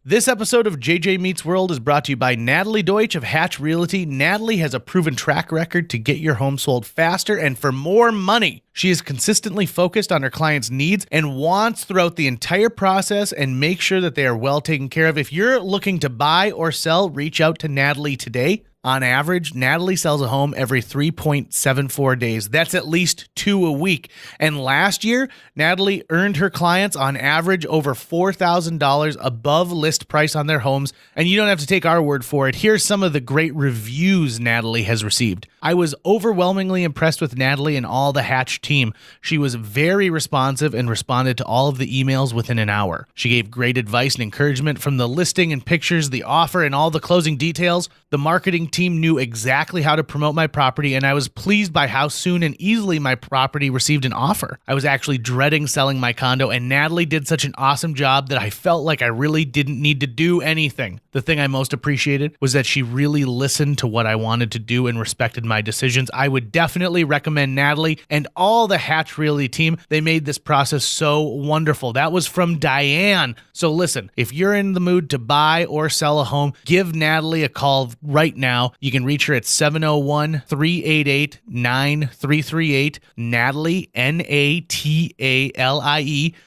This episode of JJ Meets World is brought to you by Natalie Deutsch of Hatch Realty. Natalie has a proven track record to get your home sold faster and for more money. She is consistently focused on her clients' needs and wants throughout the entire process and make sure that they are well taken care of. If you're looking to buy or sell, reach out to Natalie today. On average, Natalie sells a home every 3.74 days. That's at least 2 a week. And last year, Natalie earned her clients on average over $4,000 above list price on their homes. And you don't have to take our word for it. Here's some of the great reviews Natalie has received. I was overwhelmingly impressed with Natalie and all the Hatch team. She was very responsive and responded to all of the emails within an hour. She gave great advice and encouragement from the listing and pictures, the offer, and all the closing details. The marketing team knew exactly how to promote my property, and I was pleased by how soon and easily my property received an offer. I was actually dreading selling my condo, and Natalie did such an awesome job that I felt like I really didn't need to do anything. The thing I most appreciated was that she really listened to what I wanted to do and respected my decisions. I would definitely recommend Natalie and all the Hatch Realty team. They made this process so wonderful. That was from Diane. So listen, if you're in the mood to buy or sell a home, give Natalie a call right now. You can reach her at 701-388-9338. Natalie, Natalie,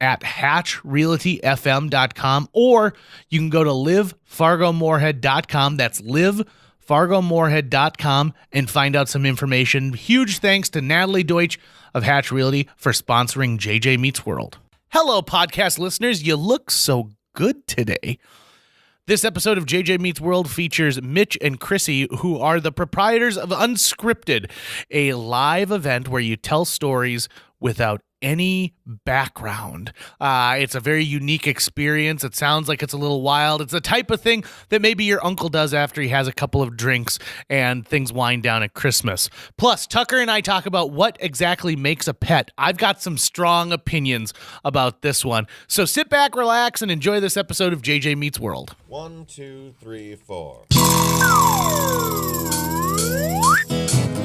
at hatchrealtyfm.com, or you can go to livefargomorehead.com. That's livefargomorehead.com and find out some information. Huge thanks to Natalie Deutsch of Hatch Realty for sponsoring JJ Meets World. Hello, podcast listeners. You look so good today. This episode of JJ Meets World features Mitch and Krissy, who are the proprietors of Unscripted, a live event where you tell stories without any background. It's a very unique experience. It sounds like it's a little wild. It's the type of thing that maybe your uncle does after he has a couple of drinks and things wind down at Christmas. Plus, Tucker and I talk about what exactly makes a pet. I've got some strong opinions about this one. So sit back, relax, and enjoy this episode of JJ Meets World. 1, 2, 3, 4.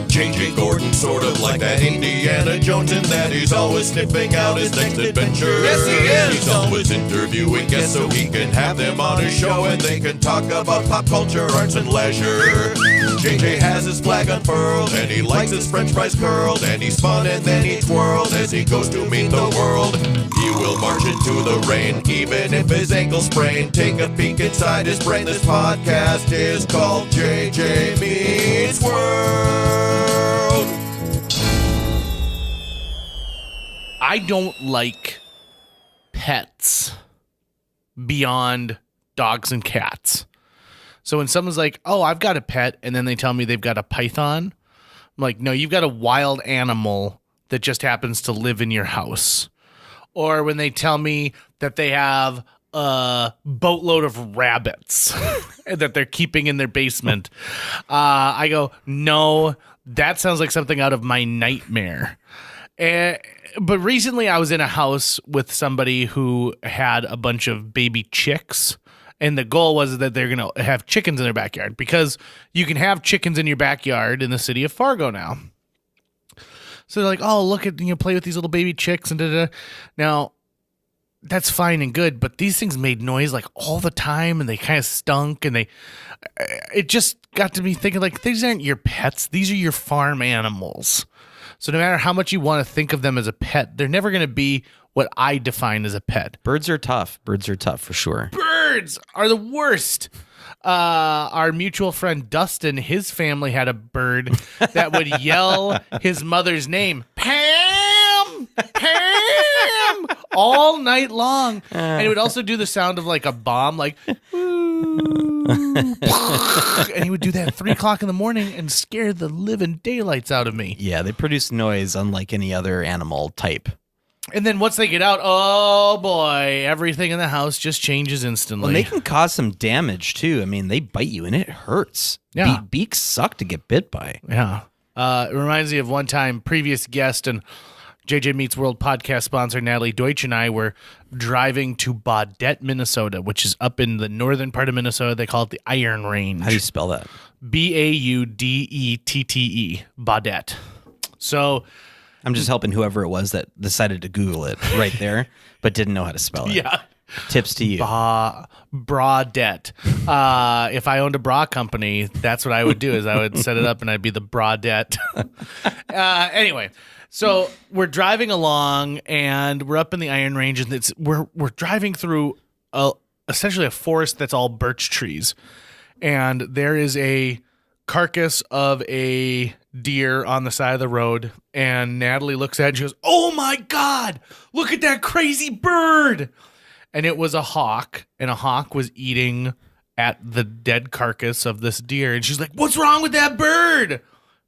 J.J. Gordon, sort of like that Indiana Jones, in that he's always sniffing out his next adventure. Yes, he is. He's always interviewing guests so he can have them on his show and they can talk about pop culture, arts, and leisure. J.J. has his flag unfurled and he likes his french fries curled, and he's fun and then he twirls as he goes to meet the world. He will march into the rain even if his ankle sprained. Take a peek inside his brain. This podcast is called J.J. Meets World. I don't like pets beyond dogs and cats. So when someone's like, oh, I've got a pet, and then they tell me they've got a python, I'm like, no, you've got a wild animal that just happens to live in your house. Or when they tell me that they have a boatload of rabbits that they're keeping in their basement, I go, no, that sounds like something out of my nightmare. But recently I was in a house with somebody who had a bunch of baby chicks, and the goal was that they're going to have chickens in their backyard because you can have chickens in your backyard in the city of Fargo now. So they're like, oh, look at, play with these little baby chicks and da-da. Now, that's fine and good, but these things made noise like all the time, and they kind of stunk, and it just got to me thinking, like, these aren't your pets. These are your farm animals. So no matter how much you want to think of them as a pet, they're never going to be what I define as a pet. Birds are tough. Birds are tough for sure. Birds are the worst. Our mutual friend Dustin, his family had a bird that would yell his mother's name, Pam, Pam, all night long. And it would also do the sound of like a bomb, like, and he would do that at 3 o'clock in the morning and scare the living daylights out of me. Yeah, they produce noise unlike any other animal type. And then once they get out, oh boy, everything in the house just changes instantly. Well, they can cause some damage too. I mean, they bite you and it hurts. Yeah. Beaks suck to get bit by. Yeah. It reminds me of one time, previous guest and JJ Meets World podcast sponsor Natalie Deutsch and I were driving to Baudette, Minnesota, which is up in the northern part of Minnesota. They call it the Iron Range. How do you spell that? Baudette. Baudette. So I'm just helping whoever it was that decided to Google it right there, but didn't know how to spell it. Yeah. Tips to you. Bra debt. If I owned a bra company, that's what I would do. Is I would set it up and I'd be the bra debt. Anyway, so we're driving along and we're up in the Iron Range, and we're driving through essentially a forest that's all birch trees, and there is a carcass of a deer on the side of the road, and Natalie looks at it and she goes, "Oh my God, look at that crazy bird." And it was a hawk, and a hawk was eating at the dead carcass of this deer. And she's like, "What's wrong with that bird?"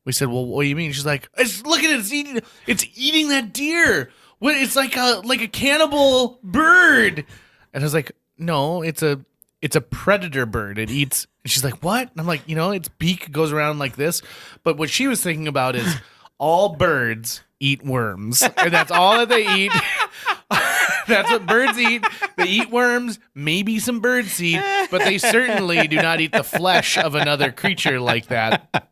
We said, "Well, what do you mean?" She's like, "Look at it, it's eating that deer. What? It's like a cannibal bird." And I was like, "No, it's a predator bird. It eats." And she's like, "What?" And I'm like, its beak goes around like this. But what she was thinking about is all birds eat worms. And that's all that they eat. That's what birds eat. They eat worms, maybe some birdseed, but they certainly do not eat the flesh of another creature like that.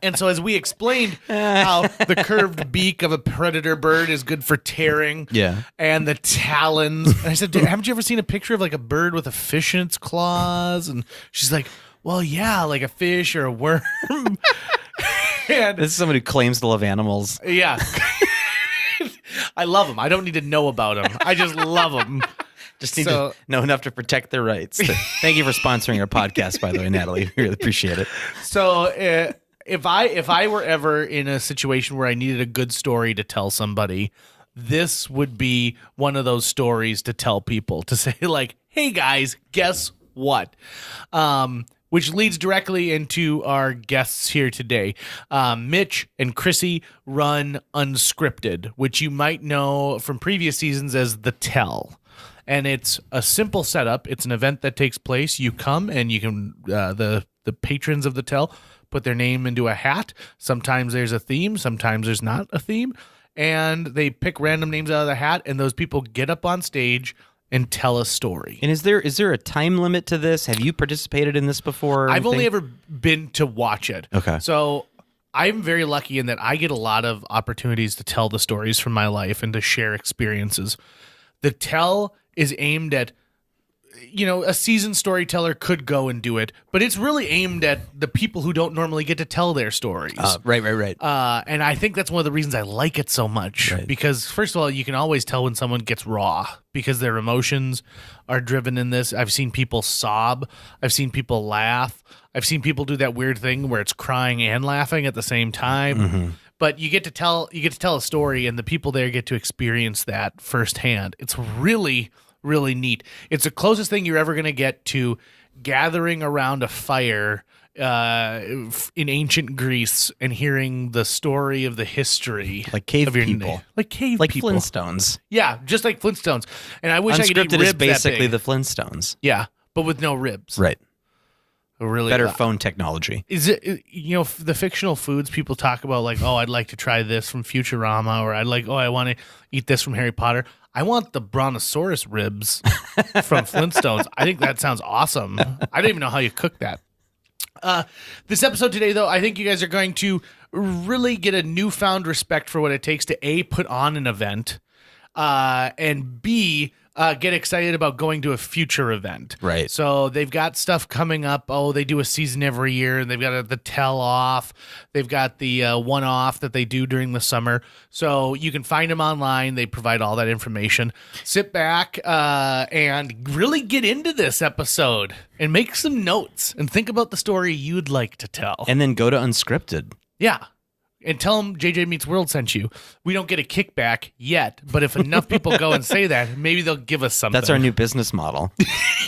And so as we explained how the curved beak of a predator bird is good for tearing, and the talons. And I said, "Haven't you ever seen a picture of like a bird with a fish in its claws?" And she's like, "Well, yeah, like a fish or a worm." And this is someone who claims to love animals. Yeah. I love them. I don't need to know about them. I just love them. Just need to know enough to protect their rights. Thank you for sponsoring our podcast, by the way, Natalie. We really appreciate it. So if I were ever in a situation where I needed a good story to tell somebody, this would be one of those stories to tell people, to say like, "Hey guys, guess what?" Which leads directly into our guests here today. Mitch and Krissy run Unscripted, which you might know from previous seasons as The Tell. And it's a simple setup. It's an event that takes place. You come and you can, the patrons of The Tell put their name into a hat. Sometimes there's a theme. Sometimes there's not a theme. And they pick random names out of the hat, and those people get up on stage and tell a story. And is there a time limit to this? Have you participated in this before? I've only ever been to watch it. Okay. So I'm very lucky in that I get a lot of opportunities to tell the stories from my life and to share experiences. The Tell is aimed at, a seasoned storyteller could go and do it, but it's really aimed at the people who don't normally get to tell their stories. Right. And I think that's one of the reasons I like it so much. Right. Because, first of all, you can always tell when someone gets raw because their emotions are driven in this. I've seen people sob. I've seen people laugh. I've seen people do that weird thing where it's crying and laughing at the same time. Mm-hmm. But you get to tell a story, and the people there get to experience that firsthand. It's really, really neat. It's the closest thing you're ever going to get to gathering around a fire in ancient Greece and hearing the story of the history, like cave people, like people, Flintstones. Yeah, just like Flintstones. And I wish I could eat Unscripted ribs is basically that big. the Flintstones. Yeah, but with no ribs. Right. Really better phone technology. Is it, the fictional foods people talk about, like, "Oh, I'd like to try this from Futurama," or I want to eat this from Harry Potter. I want the brontosaurus ribs from Flintstones. I think that sounds awesome. I don't even know how you cook that. This episode today, though, I think you guys are going to really get a newfound respect for what it takes to A, put on an event, and B, get excited about going to a future event. Right. So they've got stuff coming up. Oh, they do a season every year, and they've got the Tell Off. They've got the one-off that they do during the summer. So you can find them online. They provide all that information. Sit back and really get into this episode and make some notes and think about the story you'd like to tell. And then go to Unscripted. Yeah. And tell them JJ Meets World sent you. We don't get a kickback yet, but if enough people go and say that, maybe they'll give us something. That's our new business model.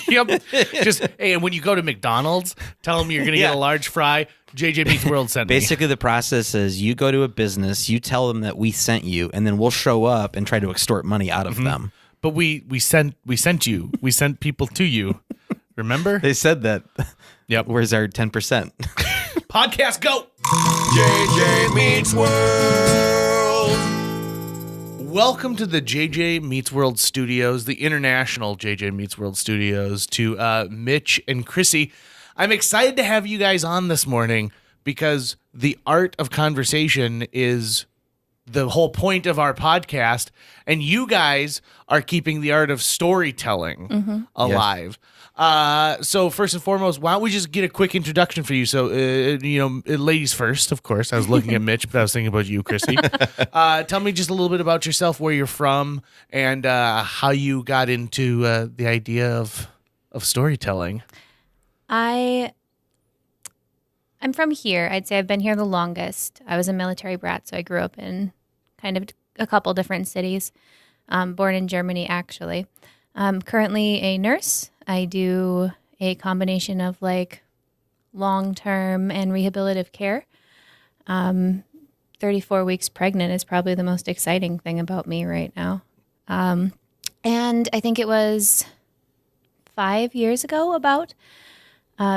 Yep. Hey, and when you go to McDonald's, tell them you're going to get a large fry. JJ Meets World sent me. Basically, the process is you go to a business, you tell them that we sent you, and then we'll show up and try to extort money out of them. But we sent you. We sent people to you. Remember? They said that. Yep. Where's our 10%? Podcast, go! JJ Meets World. Welcome to the JJ Meets World Studios, the international JJ Meets World Studios, to Mitch and Krissy. I'm excited to have you guys on this morning because the art of conversation is the whole point of our podcast, and you guys are keeping the art of storytelling alive. So first and foremost, why don't we just get a quick introduction for you? So, ladies first, of course. I was looking at Mitch, but I was thinking about you, Krissy. Tell me just a little bit about yourself, where you're from, and how you got into the idea of storytelling. I'm from here. I'd say I've been here the longest. I was a military brat, so I grew up in kind of a couple different cities. Born in Germany, actually. I'm currently a nurse. I do a combination of like long-term and rehabilitative care. 34 weeks pregnant is probably the most exciting thing about me right now. And I think it was 5 years ago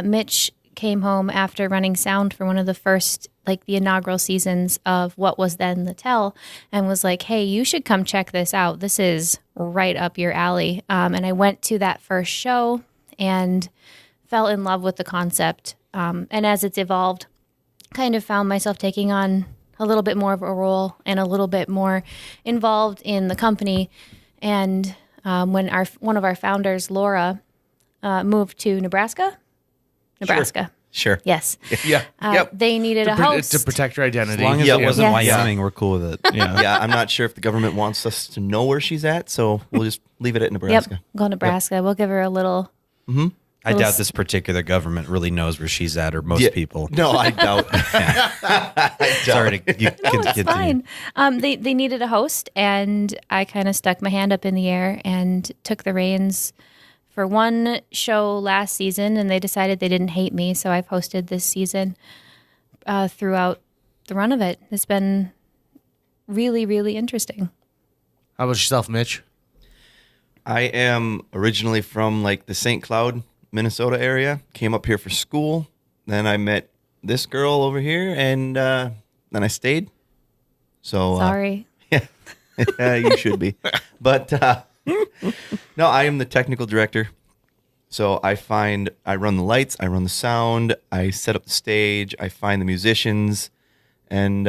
Mitch came home after running sound for one of the first, like the inaugural seasons of what was then The Tell, and was like, hey, you should come check this out. This is right up your alley. And I went to that first show and fell in love with the concept. And as it's evolved, kind of found myself taking on a little bit more of a role and a little bit more involved in the company. And when one of our founders, Laura, moved to Nebraska. Sure. Yes. Yeah. Yep. They needed a host. To protect your identity. As long as it wasn't Yes. Wyoming, we're cool with it. Yeah. Yeah, I'm not sure if the government wants us to know where she's at, so we'll just leave it at Yep. Nebraska. Go Nebraska. We'll give her a little. I doubt this particular government really knows where she's at, or most people. No, I doubt. Sorry to you No, it's continue. fine. They needed a host, and I kind of stuck my hand up in the air and took the reins for one show last season, and they decided they didn't hate me, so I've hosted this season throughout the run of it. It's been really, really interesting. How about yourself, Mitch? I am originally from like the St. Cloud, Minnesota area. Came up here for school. Then I met this girl over here, and then I stayed. So Sorry. yeah, you should be. But no, I am the technical director. So I run the lights, I run the sound, I set up the stage, I find the musicians, and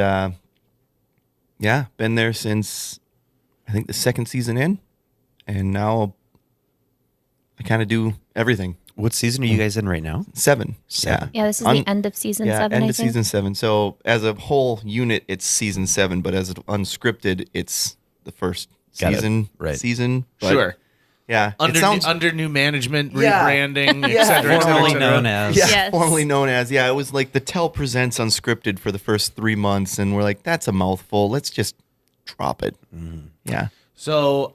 been there since I think the second season in, and now I kind of do everything. What season are you guys in right now? 7. Seven. Yeah, this is the end of season 7, end I of think. season 7. So as a whole unit, it's season 7, but as unscripted, it's the first Got it. season. Right. Season. But, Sure. Yeah. Under new management, Yeah. rebranding, Yeah. et cetera, et cetera, et Formerly cetera. known as. Yeah, Yes. formerly known as. Yeah, it was like the Tell Presents Unscripted for the first 3 months, and we're like, that's a mouthful. Let's just drop it. Yeah. So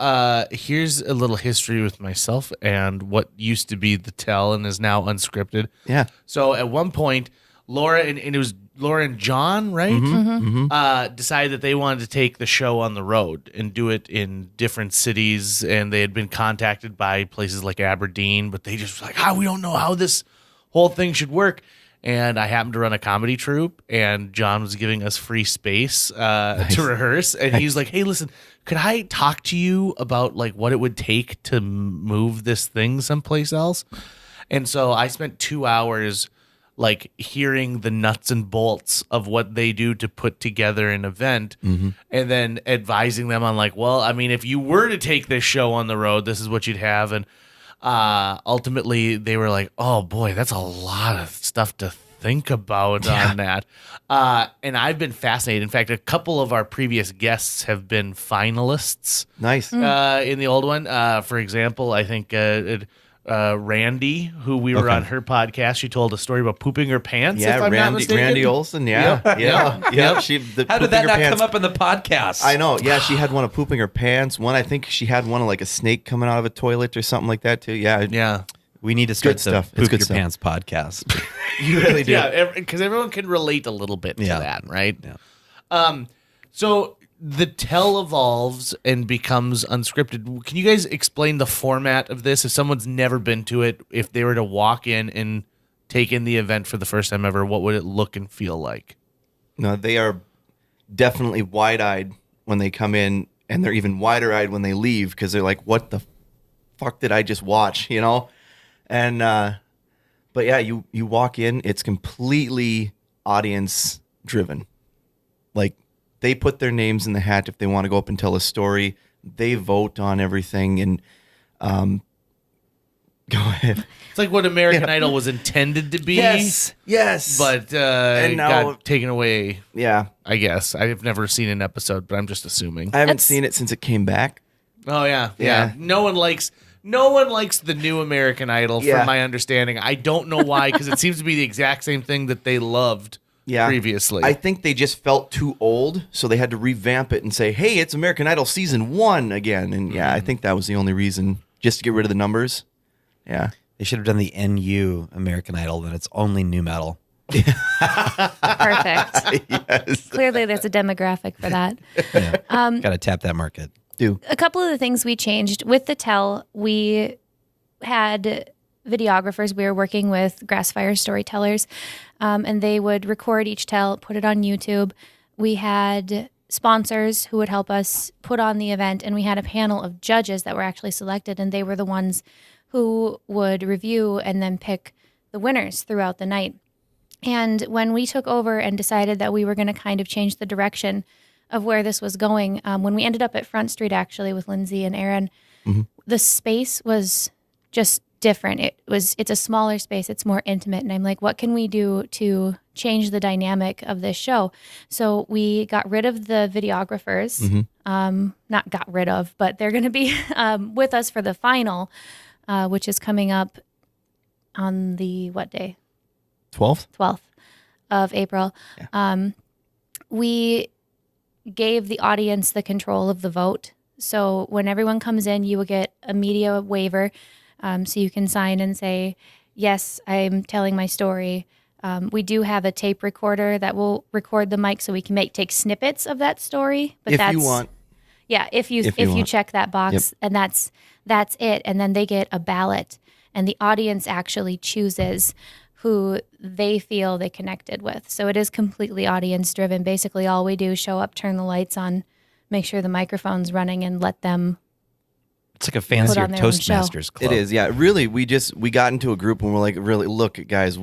here's a little history with myself and what used to be The Tell and is now Unscripted. Yeah. So at one point, Laura and it was Laura and John, right? Decided that they wanted to take the show on the road and do it in different cities. And they had been contacted by places like Aberdeen, but they just were like, we don't know how this whole thing should work. And I happened to run a comedy troupe, and John was giving us free space to rehearse. And he was like, hey, listen, could I talk to you about like what it would take to move this thing someplace else? And so I spent 2 hours like hearing the nuts and bolts of what they do to put together an event, and then advising them on like, well, I mean, if you were to take this show on the road, this is what you'd have. And ultimately they were like, oh boy, that's a lot of stuff to think about on that. And I've been fascinated. In fact, a couple of our previous guests have been finalists Nice. in the old one. For example, I think Randy, who we were on her podcast, she told a story about pooping her pants. Yeah, if I'm not mistaken. Randy Olson. Yeah. Yep. Yeah. Yeah. She, the How did pooping that her not pants- come up in the podcast? I know. Yeah, she had one of pooping her pants. One, I think she had one of like a snake coming out of a toilet or something like that too. Yeah. Yeah. We need to start Good the stuff. It's Poop good Your stuff. Pants podcast. You really do. Yeah, because everyone can relate a little bit to Yeah. that, right? Yeah. So the Tell evolves and becomes Unscripted. Can you guys explain the format of this? If someone's never been to it, if they were to walk in and take in the event for the first time ever, what would it look and feel like? No, they are definitely wide-eyed when they come in, and they're even wider-eyed when they leave because they're like, what the fuck did I just watch, you know? And but yeah, you walk in, it's completely audience driven. Like they put their names in the hat if they want to go up and tell a story. They vote on everything, and go ahead. It's like what American Idol was intended to be. Yes. But And now- got taken away, Yeah, I guess. I've never seen an episode, but I'm just assuming. I haven't That's- seen it since it came back. Oh, yeah. Yeah. No one likes the new American Idol, Yeah. from my understanding. I don't know why, because it seems to be the exact same thing that they loved previously. I think they just felt too old, so they had to revamp it and say, "Hey, it's American Idol season 1 again." And yeah, I think that was the only reason, just to get rid of the numbers. Yeah. They should have done the NU American Idol, then it's only new metal. Perfect. Yes. Clearly, there's a demographic for that. Got to tap that market. Do. A couple of the things we changed with the tell, we had videographers. We were working with Grassfire storytellers, and they would record each tell, put it on YouTube. We had sponsors who would help us put on the event, and we had a panel of judges that were actually selected, and they were the ones who would review and then pick the winners throughout the night. And when we took over and decided that we were going to kind of change the direction of where this was going, when we ended up at Front Street, actually, with Lindsay and Aaron, the space was just different. It's a smaller space. It's more intimate. And I'm like, what can we do to change the dynamic of this show? So we got rid of the videographers. Not got rid of, but they're going to be with us for the final, which is coming up on the, what day? 12th? 12th of April. We gave the audience the control of the vote. So when everyone comes in, you will get a media waiver. So you can sign and say, yes, I'm telling my story. We do have a tape recorder that will record the mic so we can take snippets of that story. But If that's, you want. Yeah, if you want. check that box, and that's it. And then they get a ballot, and the audience actually chooses who they feel they connected with. So it is completely audience driven. Basically, all we do is show up, turn the lights on, make sure the microphone's running, and let them. It's like a fancier on their own show. Toastmasters club. It is, yeah. Really, we got into a group and we're like, really, look, guys,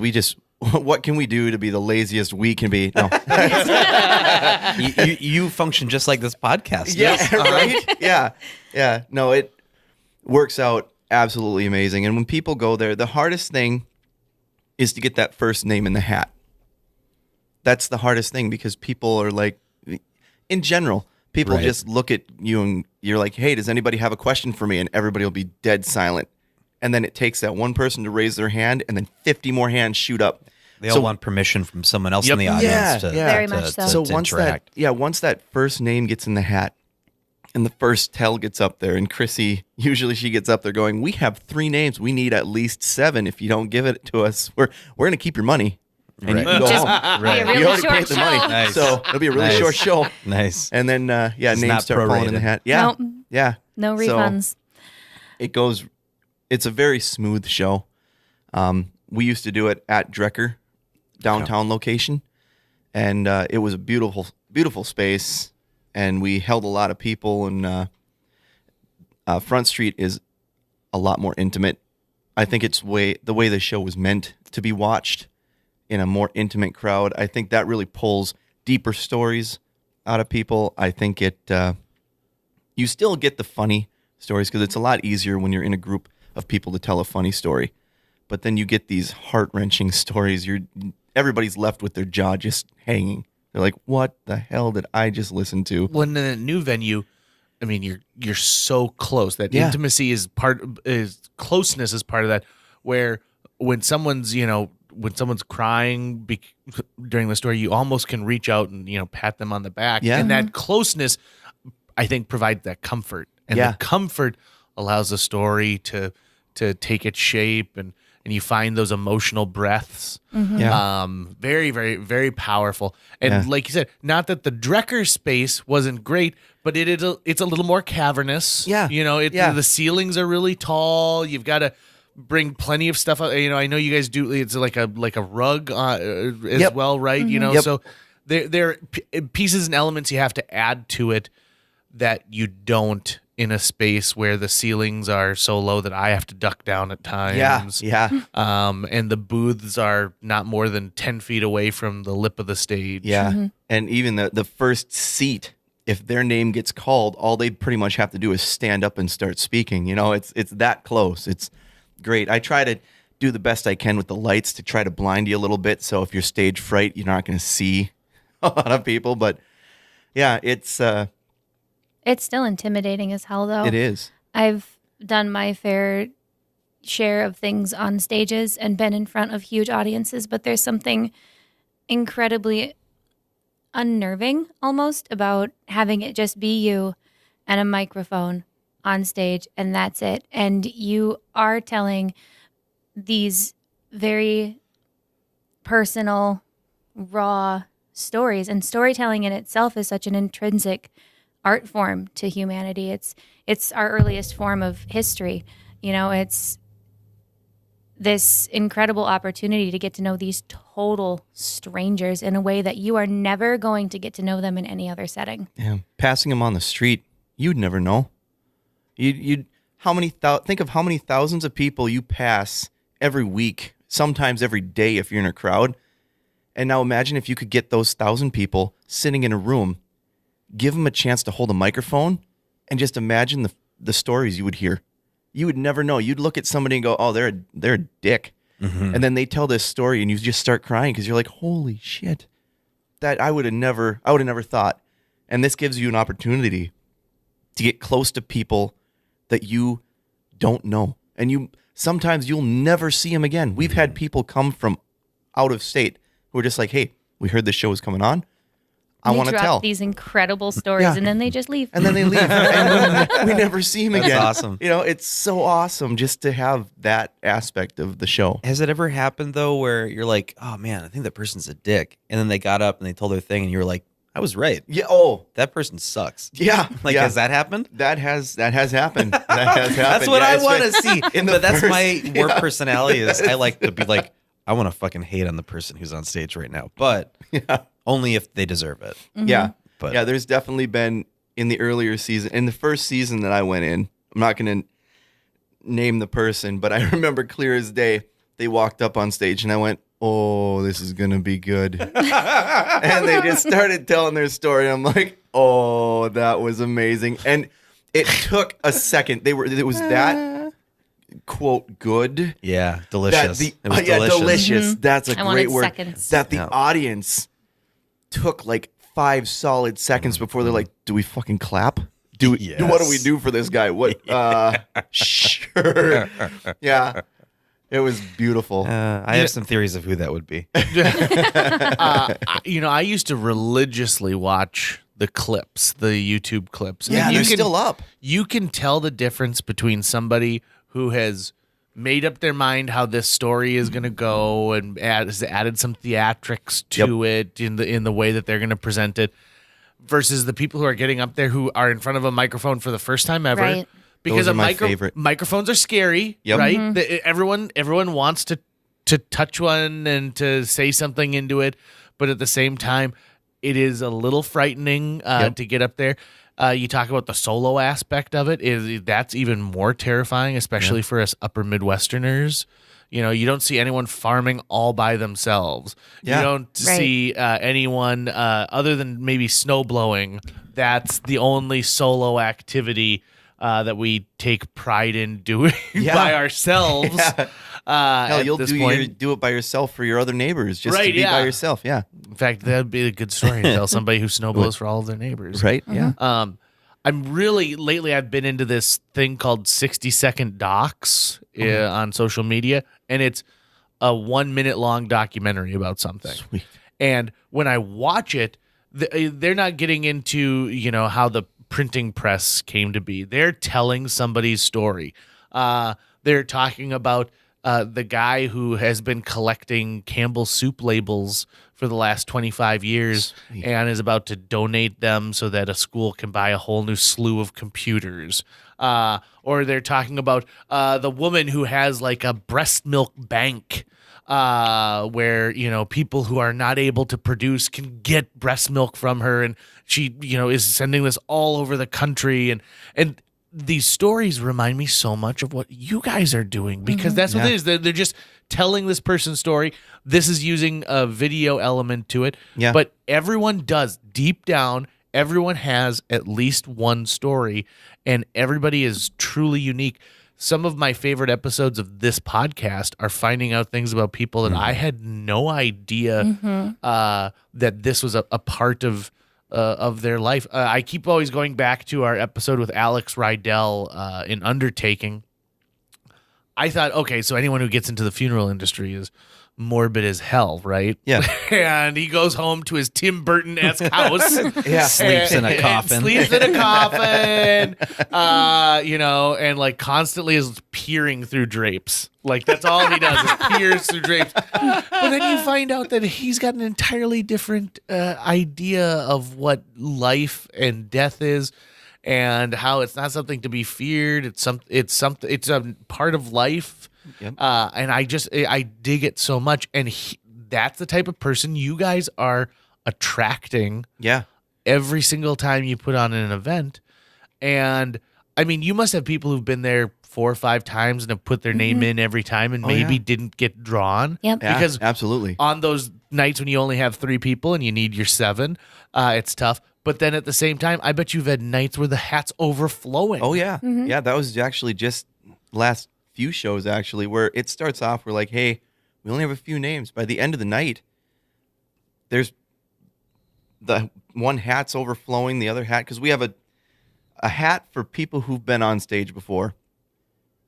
what can we do to be the laziest we can be? No. You function just like this podcast. Yeah, right? Yeah. No, it works out absolutely amazing. And when people go there, the hardest thing is to get that first name in the hat. That's the hardest thing, because people are like, in general, people Right. just look at you and you're like, hey, does anybody have a question for me? And everybody will be dead silent. And then it takes that one person to raise their hand, and then 50 more hands shoot up. They all want permission from someone else in the Yep. audience to, Yeah. Very much so. So to once interact. once that first name gets in the hat and the first tell gets up there, and Krissy, usually she gets up there going, we have 3 names. We need at least 7. If you don't give it to us, we're going to keep your money. And you Right. can go Just home. be a You really already short paid the money. show. Nice. So it'll be a really Nice. short show. Nice. And then, It's names not start falling in the prorated. hat. Yeah. Nope. Yeah. No So refunds. it's a very smooth show. We used to do it at Drecker, downtown location, and it was a beautiful, beautiful space, and we held a lot of people. And Front Street is a lot more intimate. I think it's the way the show was meant to be watched in a more intimate crowd. I think that really pulls deeper stories out of people. I think you still get the funny stories, because it's a lot easier when you're in a group of people to tell a funny story. But then you get these heart-wrenching stories. Everybody's left with their jaw just hanging. They're like, what the hell did I just listen to? When in a new venue, I mean, you're so close. That Yeah. intimacy closeness is part of that. Where when someone's crying during the story, you almost can reach out and pat them on the back. Yeah. And that closeness, I think, provides that comfort, and Yeah. the comfort allows the story to take its shape, and you find those emotional breaths. Yeah. Very, very, very powerful. And Yeah. like you said, not that the Drecker space wasn't great, but it's a little more cavernous. Yeah. Yeah. The ceilings are really tall. You've got to bring plenty of stuff. I know you guys do. It's like a rug as Yep. well, right? Yep. So there are pieces and elements you have to add to it that you don't in a space where the ceilings are so low that I have to duck down at times. Yeah. And the booths are not more than 10 feet away from the lip of the stage. Yeah. And even the first seat, if their name gets called, all they pretty much have to do is stand up and start speaking. You know, it's that close. It's great. I try to do the best I can with the lights to try to blind you a little bit. So if you're stage fright, you're not going to see a lot of people. But yeah, it's still intimidating as hell, though. it is. I've done my fair share of things on stages and been in front of huge audiences, but there's something incredibly unnerving almost about having it just be you and a microphone on stage, and that's it. And you are telling these very personal, raw stories, and storytelling in itself is such an intrinsic art form to humanity. It's our earliest form of history. You know, it's this incredible opportunity to get to know these total strangers in a way that you are never going to get to know them in any other setting. Yeah, passing them on the street, you'd never know. You'd think of how many thousands of people you pass every week, sometimes every day if you're in a crowd. And now imagine if you could get those 1,000 people sitting in a room, give them a chance to hold a microphone, and just imagine the stories you would hear. You would never know. You'd look at somebody and go, "Oh, they're a dick," and then they tell this story, and you just start crying because you're like, "Holy shit!" That I would have never thought. And this gives you an opportunity to get close to people that you don't know, and sometimes you'll never see them again. We've had people come from out of state who are just like, "Hey, we heard this show is coming on. I want to tell these incredible stories," Yeah. and then they just leave. And then they leave, and we never see him again. That's awesome. You know, it's so awesome just to have that aspect of the show. Has it ever happened though where you're like, oh man, I think that person's a dick, and then they got up and they told their thing, and you were like, I was right. Yeah. Oh, That person sucks. yeah. Like, yeah. has that happened? That has happened. That has happened. That's what Yeah, I it's want to been- see. in the But that's first- my work yeah. personality is I like to be like, I want to fucking hate on the person who's on stage right now, but only if they deserve it. Yeah. But- Yeah, there's definitely been in the earlier season, in the first season that I went in, I'm not going to name the person, but I remember clear as day, they walked up on stage and I went, "Oh, this is going to be good." And they just started telling their story. I'm like, "Oh, that was amazing." And it took a second. It was that quote good. Yeah, That delicious. the, It was yeah, delicious. delicious. That's a I great wanted word. seconds. That the Yeah. audience took like 5 solid seconds before they're like, "Do we fucking clap? What do we do for this guy? What? Sure." Yeah, it was beautiful. I have some theories of who that would be. I used to religiously watch the clips, the YouTube clips. Yeah, And they're still up. You can tell the difference between somebody who has made up their mind how this story is going to go and has added some theatrics to it in the way that they're going to present it, versus the people who are getting up there who are in front of a microphone for the first time ever. Right. Because Those are my favorite. microphones are scary, Yep. right? Everyone wants to touch one and to say something into it, but at the same time, it is a little frightening to get up there. You talk about the solo aspect of it. That's even more terrifying, especially for us upper Midwesterners. You know, you don't see anyone farming all by themselves. Yeah. You don't see anyone other than maybe snow blowing. That's the only solo activity that we take pride in doing by ourselves. Hell, at you'll this do point. it by yourself for your other neighbors, just to Right, be yeah. by yourself. Yeah, In fact, that'd be a good story to tell somebody who snow blows for all of their neighbors. right. Yeah, I'm really lately. I've been into this thing called 60-second docs on social media, and it's a 1 minute long documentary about something. Sweet. And when I watch it, they're not getting into how the printing press came to be. They're telling somebody's story. They're talking about the guy who has been collecting Campbell's soup labels for the last 25 years and is about to donate them so that a school can buy a whole new slew of computers. Or they're talking about the woman who has like a breast milk bank where, people who are not able to produce can get breast milk from her. And she, is sending this all over the country. And these stories remind me so much of what you guys are doing, because that's what it is. They're just telling this person's story. This is using a video element to it. Yeah. But everyone does, deep down, everyone has at least one story, and everybody is truly unique. Some of my favorite episodes of this podcast are finding out things about people that I had no idea that this was a part of their life. I keep always going back to our episode with Alex Rydell in Undertaking. I thought, okay, so anyone who gets into the funeral industry is morbid as hell, right? Yeah. And he goes home to his Tim Burton-esque house. Sleeps in a coffin. Sleeps in a coffin. And like constantly is peering through drapes. Like that's all he does is peers through drapes. But then you find out that he's got an entirely different idea of what life and death is, and how it's not something to be feared. It's a part of life. Yep. And I dig it so much. And that's the type of person you guys are attracting. Yeah. Every single time you put on an event. And I mean, you must have people who've been there 4 or 5 times and have put their name in every time and maybe didn't get drawn. Yep. Yeah, Because absolutely. on those nights when you only have 3 people and you need your 7, it's tough. But then at the same time, I bet you've had nights where the hat's overflowing. Oh, yeah. Yeah, that was actually just last few shows, actually, where it starts off, we're like, hey, we only have a few names. By the end of the night, there's the one hat's overflowing, the other hat, because we have a hat for people who've been on stage before,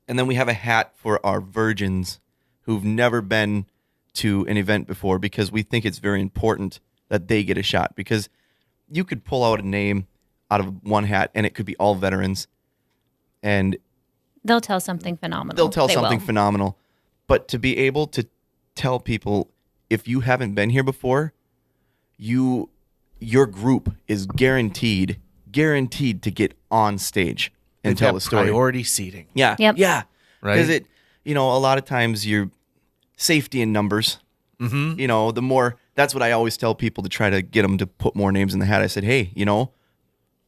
and then we have a hat for our virgins who've never been to an event before, because we think it's very important that they get a shot, because you could pull out a name out of one hat and it could be all veterans, and They'll tell something phenomenal. Phenomenal. But to be able to tell people, if you haven't been here before, your group is guaranteed to get on stage and tell the story. Priority seating. Yeah. Yep. Yeah. Right. Because a lot of times you're safety in numbers. Mm-hmm. The more, that's what I always tell people, to try to get them to put more names in the hat. I said, hey,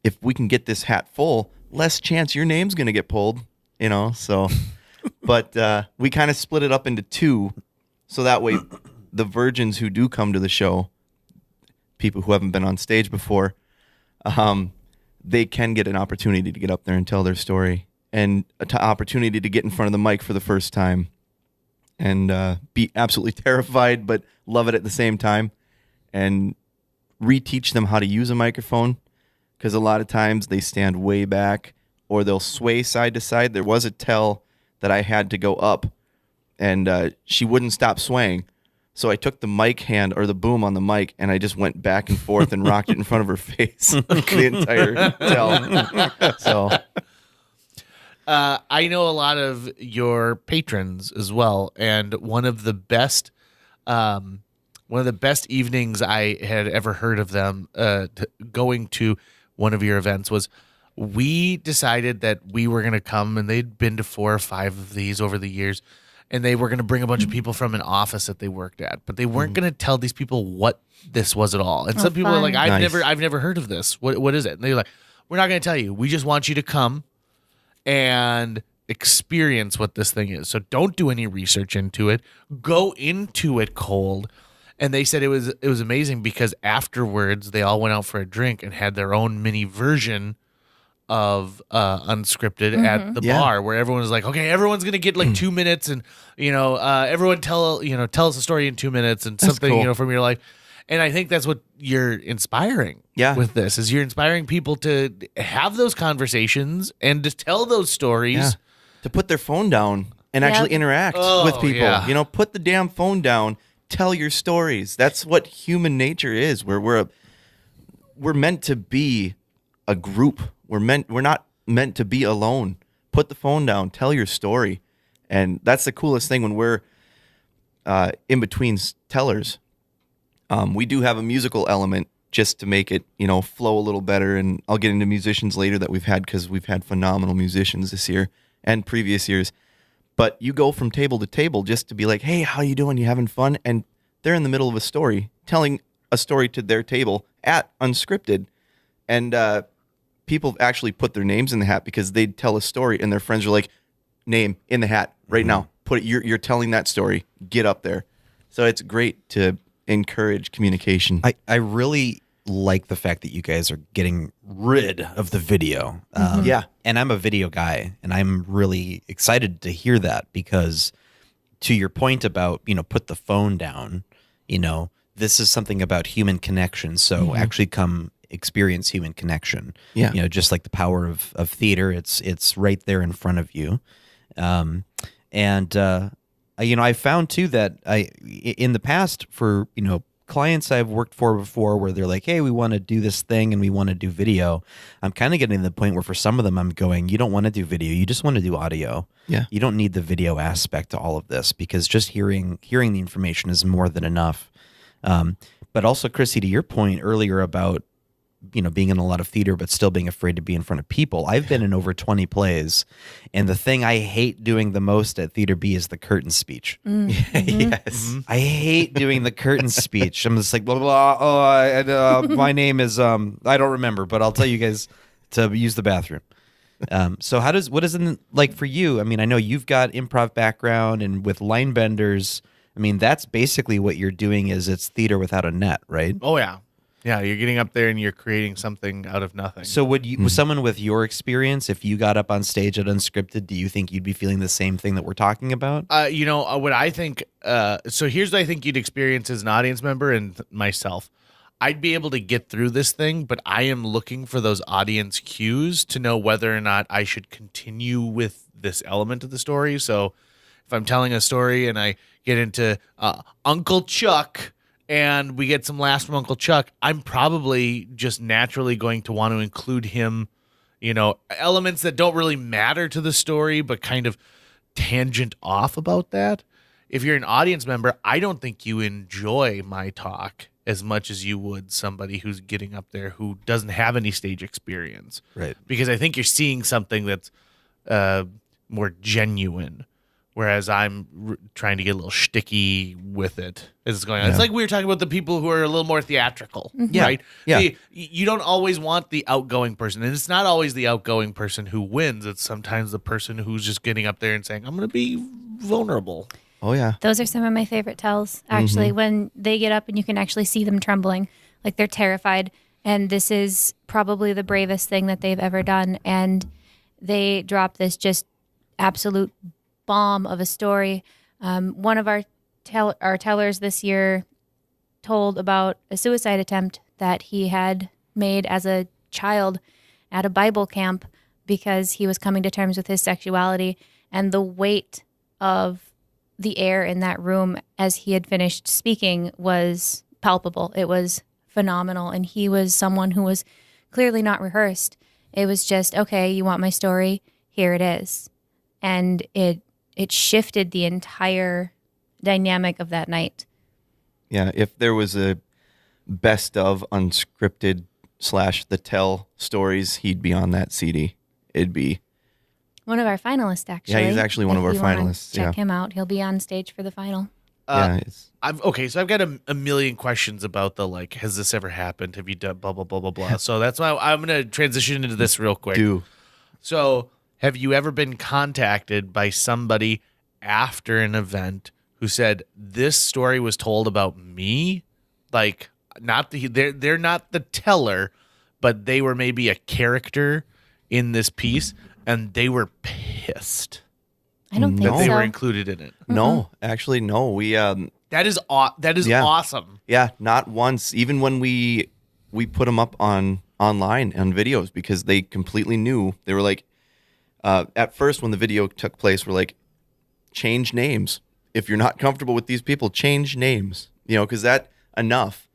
if we can get this hat full, less chance your name's going to get pulled. So, but we kind of split it up into 2, so that way the virgins who do come to the show, people who haven't been on stage before, they can get an opportunity to get up there and tell their story, and an opportunity to get in front of the mic for the first time, and be absolutely terrified but love it at the same time, and reteach them how to use a microphone, because a lot of times they stand way back, or they'll sway side to side. There was a tell that I had to go up, and she wouldn't stop swaying. So I took the mic hand, or the boom on the mic, and I just went back and forth and rocked it in front of her face the entire tell. So I know a lot of your patrons as well, and one of the best evenings I had ever heard of them going to one of your events was, we decided that we were going to come, and they'd been to 4 or 5 of these over the years, and they were going to bring a bunch of people from an office that they worked at, but they weren't going to tell these people what this was at all. And some people were like, I've never heard of this. What is it? And they're like, we're not going to tell you. We just want you to come and experience what this thing is. So don't do any research into it. Go into it cold. And they said it was amazing, because afterwards they all went out for a drink and had their own mini version of Unscripted at the bar, where everyone was like, okay, everyone's gonna get like 2 minutes, and everyone tell us a story in 2 minutes, and that's something cool. From your life. And I think that's what you're inspiring with this, is you're inspiring people to have those conversations and to tell those stories, to put their phone down and actually interact with people. Yeah. Put the damn phone down, tell your stories. That's what human nature is, where we're meant to be a group. We're not meant to be alone. Put the phone down, tell your story. And that's the coolest thing when we're in between tellers. We do have a musical element just to make it, flow a little better. And I'll get into musicians later that we've had, because we've had phenomenal musicians this year and previous years. But you go from table to table just to be like, hey, how you doing? You having fun? And they're in the middle of a story, telling a story to their table at Unscripted. And people actually put their names in the hat because they'd tell a story and their friends are like, name in the hat right now. Put it. You're telling that story. Get up there. So it's great to encourage communication. I really like the fact that you guys are getting rid of the video. Yeah. And I'm a video guy, and I'm really excited to hear that because to your point about, put the phone down, this is something about human connection. So actually come experience human connection. Yeah. Just like the power of theater, it's right there in front of you. I found too that in the past for, clients I've worked for before where they're like, hey, we want to do this thing and we want to do video. I'm kind of getting to the point where for some of them I'm going, you don't want to do video. You just want to do audio. Yeah. You don't need the video aspect to all of this because just hearing the information is more than enough. But also, Krissy, to your point earlier about, being in a lot of theater, but still being afraid to be in front of people. I've been in over 20 plays, and the thing I hate doing the most at Theater B is the curtain speech. Yes. I hate doing the curtain speech. I'm just like, blah, blah, oh, my name is, I don't remember, but I'll tell you guys to use the bathroom. So what is it like for you? I mean, I know you've got improv background and with line benders, I mean, that's basically what you're doing is it's theater without a net, right? Oh, yeah. Yeah, you're getting up there and you're creating something out of nothing. So would someone with your experience, if you got up on stage at Unscripted, do you think you'd be feeling the same thing that we're talking about? What I think, so here's what I think you'd experience as an audience member and myself. I'd be able to get through this thing, but I am looking for those audience cues to know whether or not I should continue with this element of the story. So if I'm telling a story and I get into Uncle Chuck, and we get some laughs from Uncle Chuck, I'm probably just naturally going to want to include him, elements that don't really matter to the story, but kind of tangent off about that. If you're an audience member, I don't think you enjoy my talk as much as you would somebody who's getting up there who doesn't have any stage experience. Right. Because I think you're seeing something that's more genuine. Whereas I'm trying to get a little shticky with it as it's going on. Yeah. It's like we were talking about the people who are a little more theatrical, Yeah. right? Yeah. You don't always want the outgoing person. And it's not always the outgoing person who wins. It's sometimes the person who's just getting up there and saying, I'm going to be vulnerable. Oh, yeah. Those are some of my favorite tells, actually, when they get up and you can actually see them trembling, like they're terrified. And this is probably the bravest thing that they've ever done. And they drop this just absolute bomb of a story. One of our tellers this year told about a suicide attempt that he had made as a child at a Bible camp because he was coming to terms with his sexuality, and the weight of the air in that room as he had finished speaking was palpable. It was phenomenal, and he was someone who was clearly not rehearsed. It was just, okay, you want my story? Here it is. And it shifted the entire dynamic of that night. Yeah, if there was a best of Unscripted / the Tell stories, he'd be on that CD. It'd be one of our finalists, actually. Yeah, he's actually one of our If you wanna finalists. Check him out. He'll be on stage for the final. So I've got a million questions about has this ever happened? Have you done blah, blah, blah, blah, blah. So that's why I'm going to transition into this real quick. So have you ever been contacted by somebody after an event who said, this story was told about me? Like, they're not the teller, but they were maybe a character in this piece, and they were pissed I don't think that they so. were included in it. No, actually, no. We That is awesome. Yeah, not once. Even when we put them up online on videos, because they completely knew. They were like, at first when the video took place, we're like, change names. If you're not comfortable with these people, change names. Because that enough.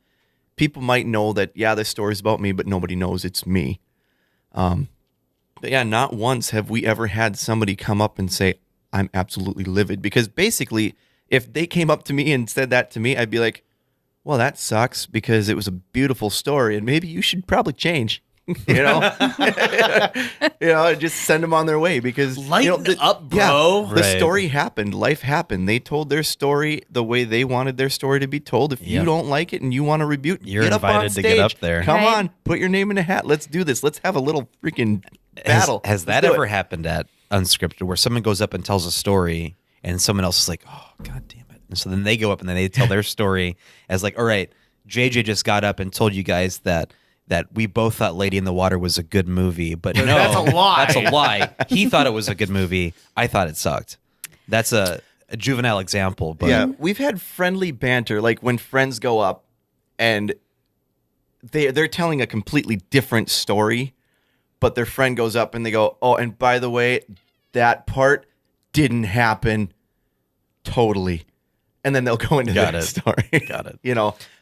People might know that, yeah, this story's about me, but nobody knows it's me. But yeah, not once have we ever had somebody come up and say, I'm absolutely livid. Because basically, if they came up to me and said that to me, I'd be like, well, that sucks because it was a beautiful story and maybe you should probably change. you know, just send them on their way because Lighten up, bro. The Right. story happened. Life happened. They told their story the way they wanted their story to be told. If you Yep. don't like it and you want to rebuke, You're get up on invited to get up stage. there. Come Right. on, put your name in a hat. Let's do this. Let's have a little freaking battle. Has that Let's do ever it. happened at Unscripted where someone goes up and tells a story and someone else is like, oh, God damn it. And so then they go up and then they tell their story as like, all right, JJ just got up and told you guys that we both thought Lady in the Water was a good movie, but no, That's a lie. That's a lie. He thought it was a good movie. I thought it sucked. That's a juvenile example, but Yeah, we've had friendly banter, like when friends go up and they're telling a completely different story, but their friend goes up and they go, "Oh, and by the way, that part didn't happen totally," and then they'll go into Got their it. story. Got it.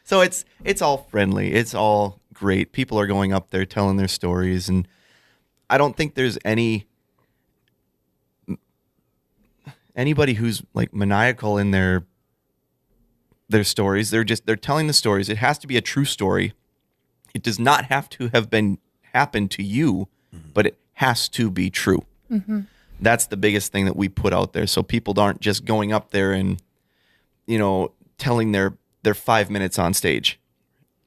So it's all friendly. It's all great. People are going up there telling their stories, and I don't think there's anybody who's like maniacal in their stories. They're telling the stories. It has to be a true story. It does not have to have been happened to you, but it has to be true. That's the biggest thing that we put out there, so people aren't just going up there and telling their 5 minutes on stage.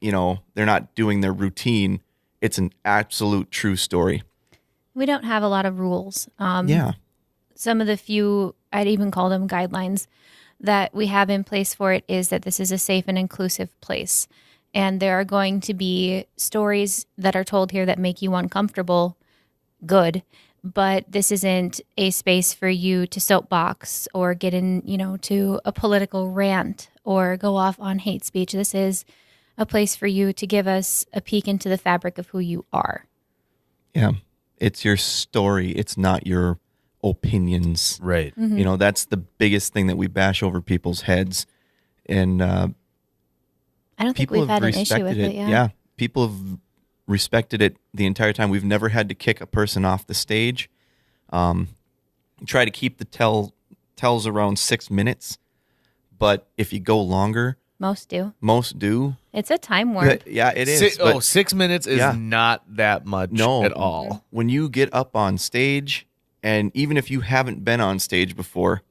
They're not doing their routine. It's an absolute true story. We don't have a lot of rules. Yeah. Some of the few, I'd even call them guidelines, that we have in place for it is that this is a safe and inclusive place. And there are going to be stories that are told here that make you uncomfortable. Good. But this isn't a space for you to soapbox or get in, to a political rant or go off on hate speech. This is a place for you to give us a peek into the fabric of who you are. Yeah. It's your story. It's not your opinions. right. That's the biggest thing that we bash over people's heads. And I don't think people we've have had an issue respected with it. it. Yeah. People have respected it the entire time. We've never had to kick a person off the stage. Try to keep the tells around 6 minutes. But if you go longer, Most do. It's a time warp. Yeah, it is. but 6 minutes is Yeah. not that much No. at all. when you get up on stage, and even if you haven't been on stage before,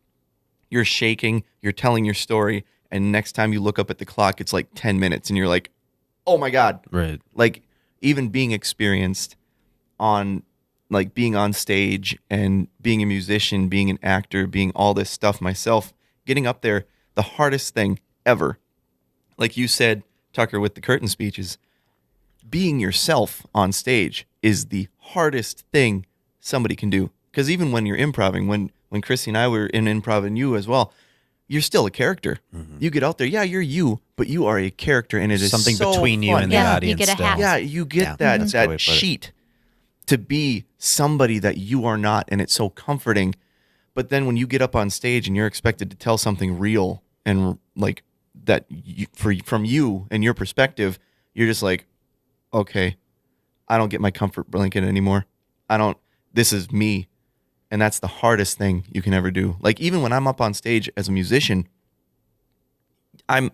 you're shaking, you're telling your story, and next time you look up at the clock, it's like 10 minutes, and you're like, oh my God. Right. Like, even being experienced on, like, being on stage and being a musician, being an actor, being all this stuff myself, getting up there, the hardest thing ever, like you said, Tucker, with the curtain speeches, being yourself on stage is the hardest thing somebody can do. Because even when you're improvising, when Krissy and I were in improv and you as well, you're still a character. You get out there, yeah, you're you, but you are a character, and it is Something so between you fun. and the Yeah, you audience. get a still. hat. Yeah, you get Yeah, that that's a good way that to put it. sheet to be somebody that you are not, and it's so comforting. But then when you get up on stage and you're expected to tell something real and like that from you and your perspective, you're just like, okay, I don't get my comfort blanket anymore. This is me. And that's the hardest thing you can ever do. Like, even when I'm up on stage as a musician, I'm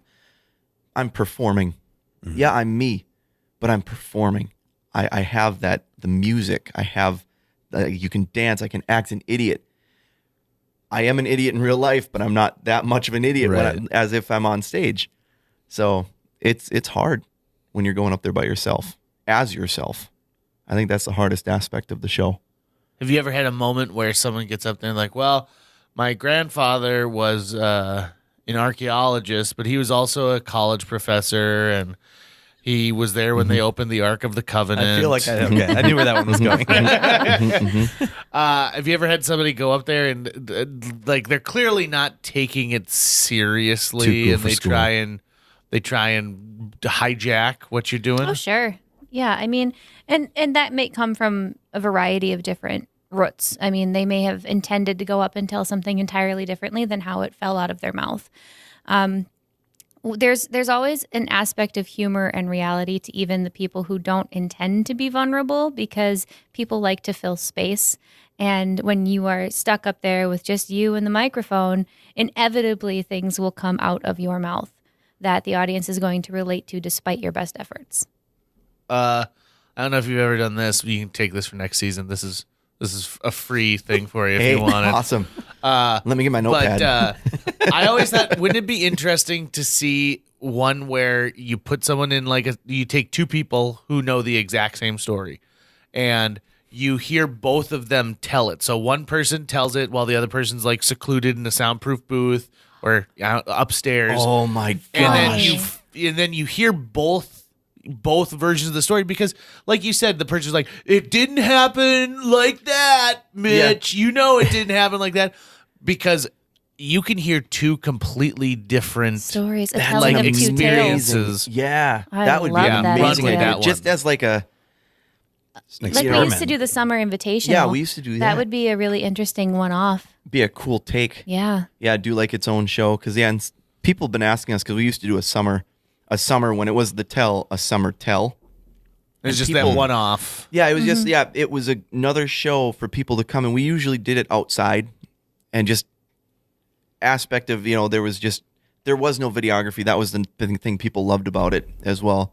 performing. Yeah, I'm me, but I'm performing. I have the music. I have, you can dance. I can act an idiot. I am an idiot in real life, but I'm not that much of an idiot as if I'm on stage. So it's hard when you're going up there by yourself, as yourself. I think that's the hardest aspect of the show. Have you ever had a moment where someone gets up there and like, well, my grandfather was an archaeologist, but he was also a college professor, and he was there when they opened the Ark of the Covenant. I feel like I knew where that one was going. Have you ever had somebody go up there and like they're clearly not taking it seriously, Too cool and for they school. try and hijack what you're doing? Oh, sure. Yeah, I mean, and that may come from a variety of different roots. I mean, they may have intended to go up and tell something entirely differently than how it fell out of their mouth. There's always an aspect of humor and reality to even the people who don't intend to be vulnerable, because people like to fill space. And when you are stuck up there with just you and the microphone, inevitably things will come out of your mouth that the audience is going to relate to despite your best efforts. I don't know if you've ever done this, but you can take this for next season. This is a free thing for you if Hey, you want it. awesome. Let me get my notepad. But I always thought, wouldn't it be interesting to see one where you put someone in you take two people who know the exact same story, and you hear both of them tell it. So one person tells it while the other person's like secluded in a soundproof booth or upstairs. Oh my gosh. And then you hear both versions of the story, because like you said, the person's like, it didn't happen like that, Mitch. Yeah. You know it didn't happen like that, because you can hear two completely different Stories, that, telling like, of two tales. experiences. Yeah, I that would be love an that amazing idea. idea. Run with that Just one. as like a Like we used to do the summer invitation. Yeah, we used to do that. That would be a really interesting one-off. be a cool take. Yeah. Yeah, do like its own show, because and people have been asking us, because we used to do a summer when it was the tell, a summer tell. It's just people- that one off. Yeah, it was just it was another show for people to come, and we usually did it outside, and just aspect of there was no videography. That was the thing people loved about it as well.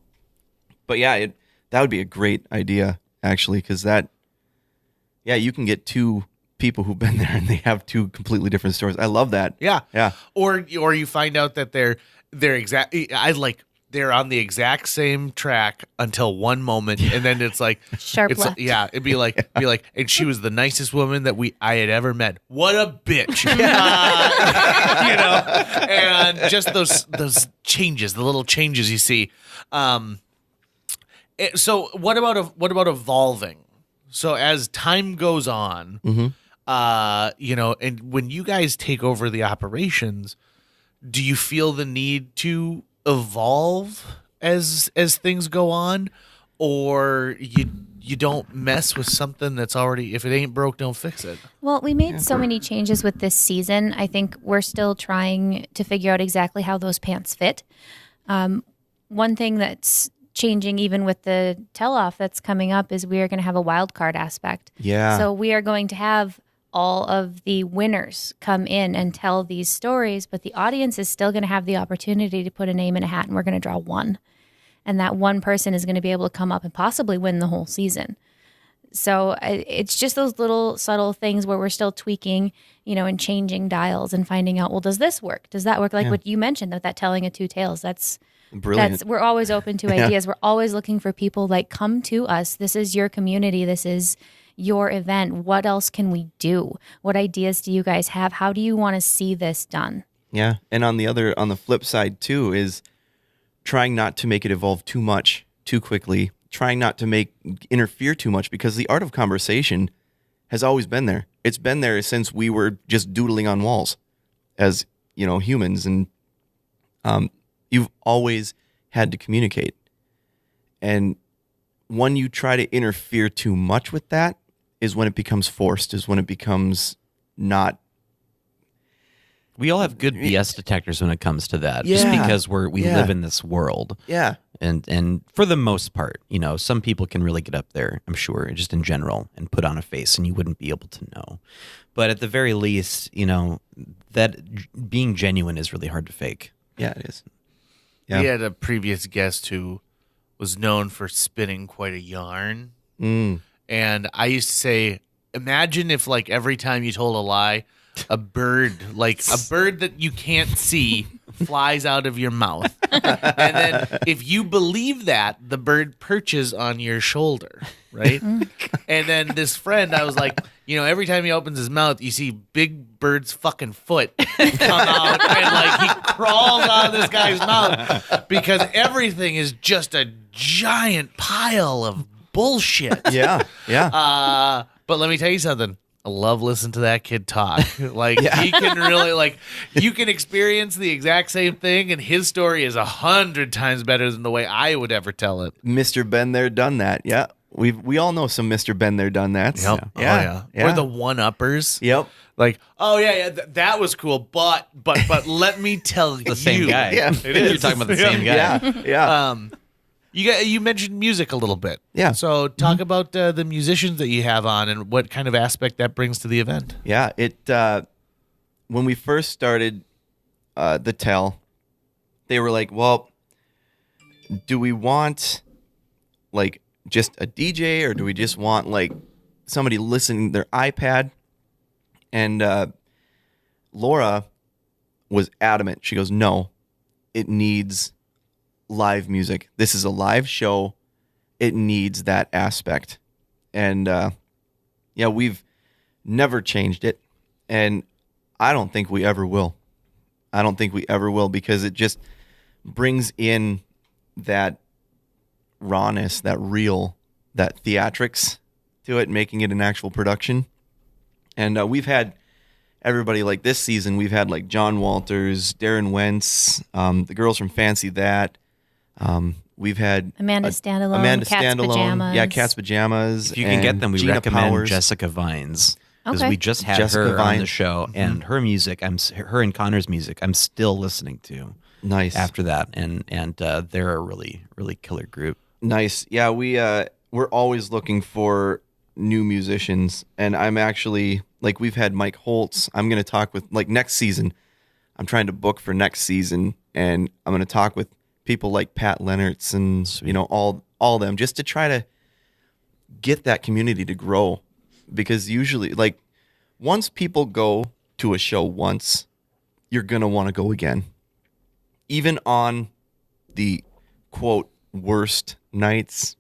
But yeah, that would be a great idea actually, because you can get two people who've been there and they have two completely different stories. I love that. Yeah. Yeah. Or you find out that they're on the exact same track until one moment, and then it's like Sharp left. Yeah, it'd be like, and she was the nicest woman that I had ever met. What a bitch, and just those changes, the little changes you see. So what about evolving? So as time goes on, and when you guys take over the operations, do you feel the need to evolve as things go on, or you don't mess with something that's already, if it ain't broke, don't fix it? Well, we made so many changes with this season. I think we're still trying to figure out exactly how those pants fit. One thing that's changing even with the tell-off that's coming up is we are going to have a wild card aspect. Yeah. So we are going to have all of the winners come in and tell these stories, but the audience is still going to have the opportunity to put a name in a hat, and we're going to draw one. And that one person is going to be able to come up and possibly win the whole season. So it's just those little subtle things where we're still tweaking, and changing dials and finding out, well, does this work? Does that work? Like what you mentioned, that telling of two tales, that's Brilliant. we're always open to ideas. We're always looking for people like, come to us. This is your community. This is your event. What else can we do? What ideas do you guys have? How do you want to see this done? Yeah. And on the flip side too is trying not to make it evolve too much too quickly, trying not to interfere too much, because the art of conversation has always been there. It's been there since we were just doodling on walls as, humans, and you've always had to communicate. And when you try to interfere too much with that is when it becomes forced, is when it becomes not. We all have good BS detectors when it comes to that, just Yeah. because we live in this world. Yeah. And for the most part, some people can really get up there, I'm sure, just in general, and put on a face, and you wouldn't be able to know. But at the very least, that being genuine is really hard to fake. Yeah, it is. Yeah. We had a previous guest who was known for spinning quite a yarn. And I used to say, imagine if every time you told a lie, a bird that you can't see flies out of your mouth. And then if you believe that, the bird perches on your shoulder, right? And then this friend, I was like, every time he opens his mouth, you see Big Bird's fucking foot come out, and he crawls out of this guy's mouth, because everything is just a giant pile of bullshit. Yeah. Yeah. But let me tell you something. I love listening to that kid talk. He can really, you can experience the exact same thing, and his story is 100 times better than the way I would ever tell it. Mr. Been There, Done That. Yeah. We all know some Mr. Been There, Done That. Yep. Yeah. Oh, yeah. Or the one-uppers. Yep. That was cool, but let me tell you. The same guy. Yeah. It is. You're talking about the same guy. Yeah. Yeah. You mentioned music a little bit. Yeah. So talk about the musicians that you have on and what kind of aspect that brings to the event. Yeah. When we first started the tell, they were like, well, do we want just a DJ, or do we just want like somebody listening to their iPad? And Laura was adamant. She goes, no, it needs live music. This is a live show. It needs that aspect. And we've never changed it. And I don't think we ever will. Because it just brings in that rawness, that real, that theatrics to it, making it an actual production. And we've had everybody like this season. We've had like John Walters, Darren Wentz, the girls from Fancy That. We've had Amanda Standalone, Cat's Pajamas. Yeah, Cat's Pajamas. If you can get them, we Gina recommend Powers. Jessica Vines. Because Okay. we just had Jessica her on Vines. the show, and her music, her and Connor's music, I'm still listening to. Nice. After that, and they're a really, really killer group. Nice. Yeah, we're always looking for new musicians, and I'm actually like, we've had Mike Holtz. I'm going to talk with like next season. I'm trying to book for next season, and I'm going to talk with people like Pat Lennertz and Sweet. all of them, just to try to get that community to grow. Because usually, like, once people go to a show once, you're going to want to go again. Even on the, quote, worst nights,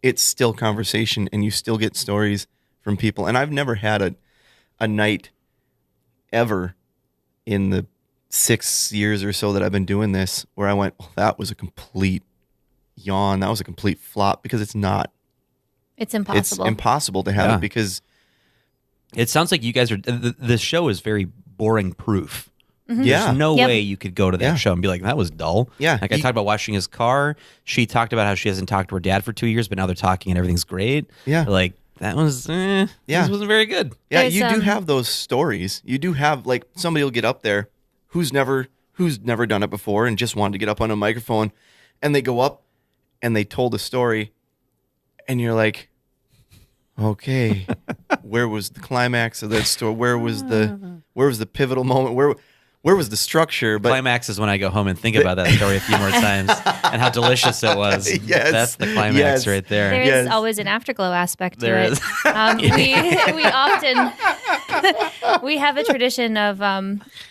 it's still conversation, and you still get stories from people. And I've never had a night ever in the 6 years or so that I've been doing this where I went, oh, that was a complete yawn. That was a complete flop, because it's not. It's impossible. It's impossible to have Yeah. it, because It sounds like you guys are. The show is very boring proof. yeah, There's no Yep. way you could go to that Yeah. show and be like, that was dull. Yeah. Like I talked about washing his car. She talked about how she hasn't talked to her dad for 2 years, but now they're talking and everything's great. Yeah. Like that was, Yeah. this wasn't very good. yeah, There's, you do have those stories. You do have, like, somebody will get up there who's never done it before and just wanted to get up on a microphone, and they go up and they told a story, and you're like, okay, where was the climax of that story? Where was the pivotal moment? Where was the structure? But Climax is when I go home and think about that story a few more times and how delicious it was. Yes. That's the climax Yes. right there. There is Yes. always an afterglow aspect to There it. is. We often we have a tradition of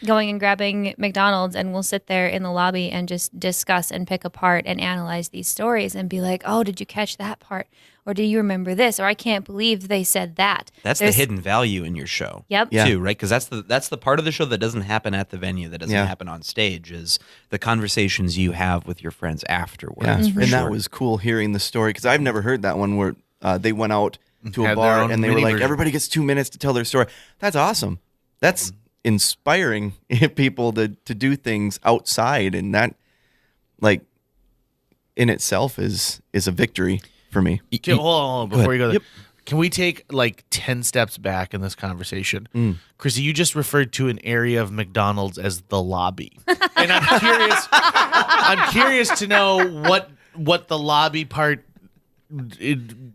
going and grabbing McDonald's, and we'll sit there in the lobby and just discuss and pick apart and analyze these stories and be like, "Oh, did you catch that part? Or do you remember this? Or I can't believe they said that." That's There's- the hidden value in your show. Yep. Yeah. Too, right? Because that's the part of the show that doesn't happen at the venue, that doesn't Yeah. happen on stage, is the conversations you have with your friends afterwards. yeah, For and sure. that was cool hearing the story, because I've never heard that one where they went out to a Had their bar own and they were mini like, version. everybody gets 2 minutes to tell their story. That's awesome. That's inspiring people to do things outside, and that, like, in itself is a victory for me. Okay, hold on, before you go there. Yep. Can we take like 10 steps back in this conversation? Mm. Krissy, you just referred to an area of McDonald's as the lobby. And I'm curious to know what the lobby part,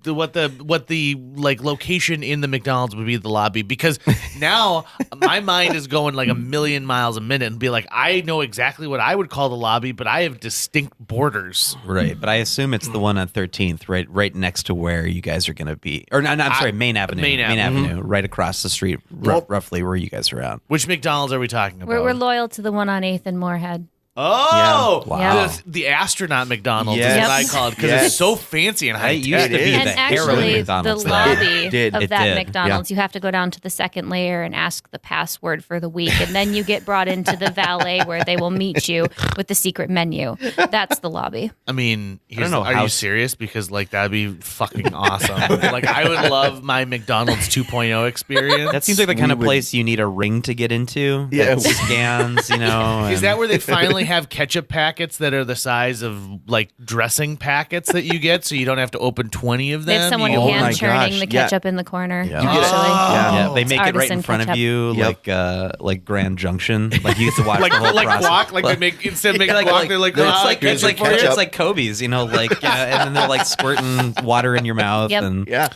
what the like location in the McDonald's would be, the lobby, because now my mind is going like a million miles a minute and be like, I know exactly what I would call the lobby, but I have distinct borders. Right, but I assume it's the one on 13th, right next to where you guys are going to be. Or no, I'm sorry, Main Avenue. Main Avenue, right across the street, roughly where you guys are at. Which McDonald's are we talking about? We're loyal to the one on 8th and Moorhead. Oh, Yeah. Wow. the astronaut McDonald's Yes. is what I call it, because Yes. it's so fancy and high It used tech. to be is. the And heroin actually, the McDonald's. though. lobby It of did. that It did. McDonald's, you have to go down to the second layer and ask the password for the week, and then you get brought into the valet where they will meet you with the secret menu. That's the lobby. I mean, here's know are how you serious? Because like that'd be fucking awesome. Like I would love my McDonald's 2.0 experience. That seems like the kind of would- place you need a ring to get into. Yeah. That scans, you know. Is and- that where they finally have ketchup packets that are the size of like dressing packets that you get, so you don't have to open 20 of They them? have someone You- Oh my hand churning gosh, the yeah. ketchup in the corner. Yeah. You get it. Actually, Yeah, they It's make it right in artisan front of ketchup. you, Yep. like Grand Junction. Like you get to watch like the whole like process. guac, like they make instead of making like, guac, they're like, it's like here's it's your like ketchup. it's like Kobe's, you know, like and then they're like squirting water in your mouth Yep. and Yeah.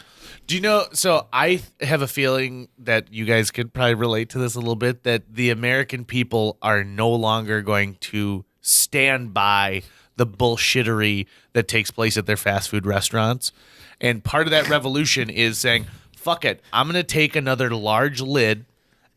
Do you know? So I have a feeling that you guys could probably relate to this a little bit. That the American people are no longer going to stand by the bullshittery that takes place at their fast food restaurants. And part of that revolution is saying, fuck it, I'm going to take another large lid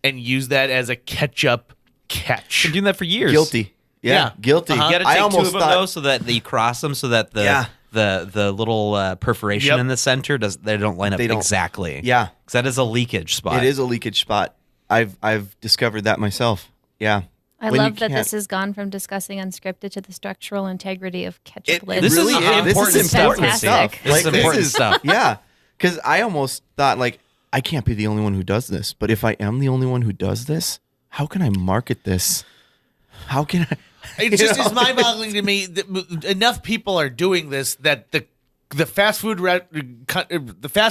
and use that as a ketchup catch. Been doing that for years. Guilty. Yeah, guilty. You got to I take two almost of them thought, though, so that you cross them, so that the little perforation Yep. in the center they don't line up They don't- exactly. Yeah. because that is a leakage spot. It is a leakage spot. I've discovered that myself. Yeah. I When you love that can't- this has gone from discussing Unscripted to the structural integrity of ketchup lids. This really is is. This important is important stuff. stuff. Fantastic. This is important stuff. Yeah, because I almost thought like I can't be the only one who does this. But if I am the only one who does this, how can I market this? How can I? It just is mind-boggling to me that enough people are doing this that the fast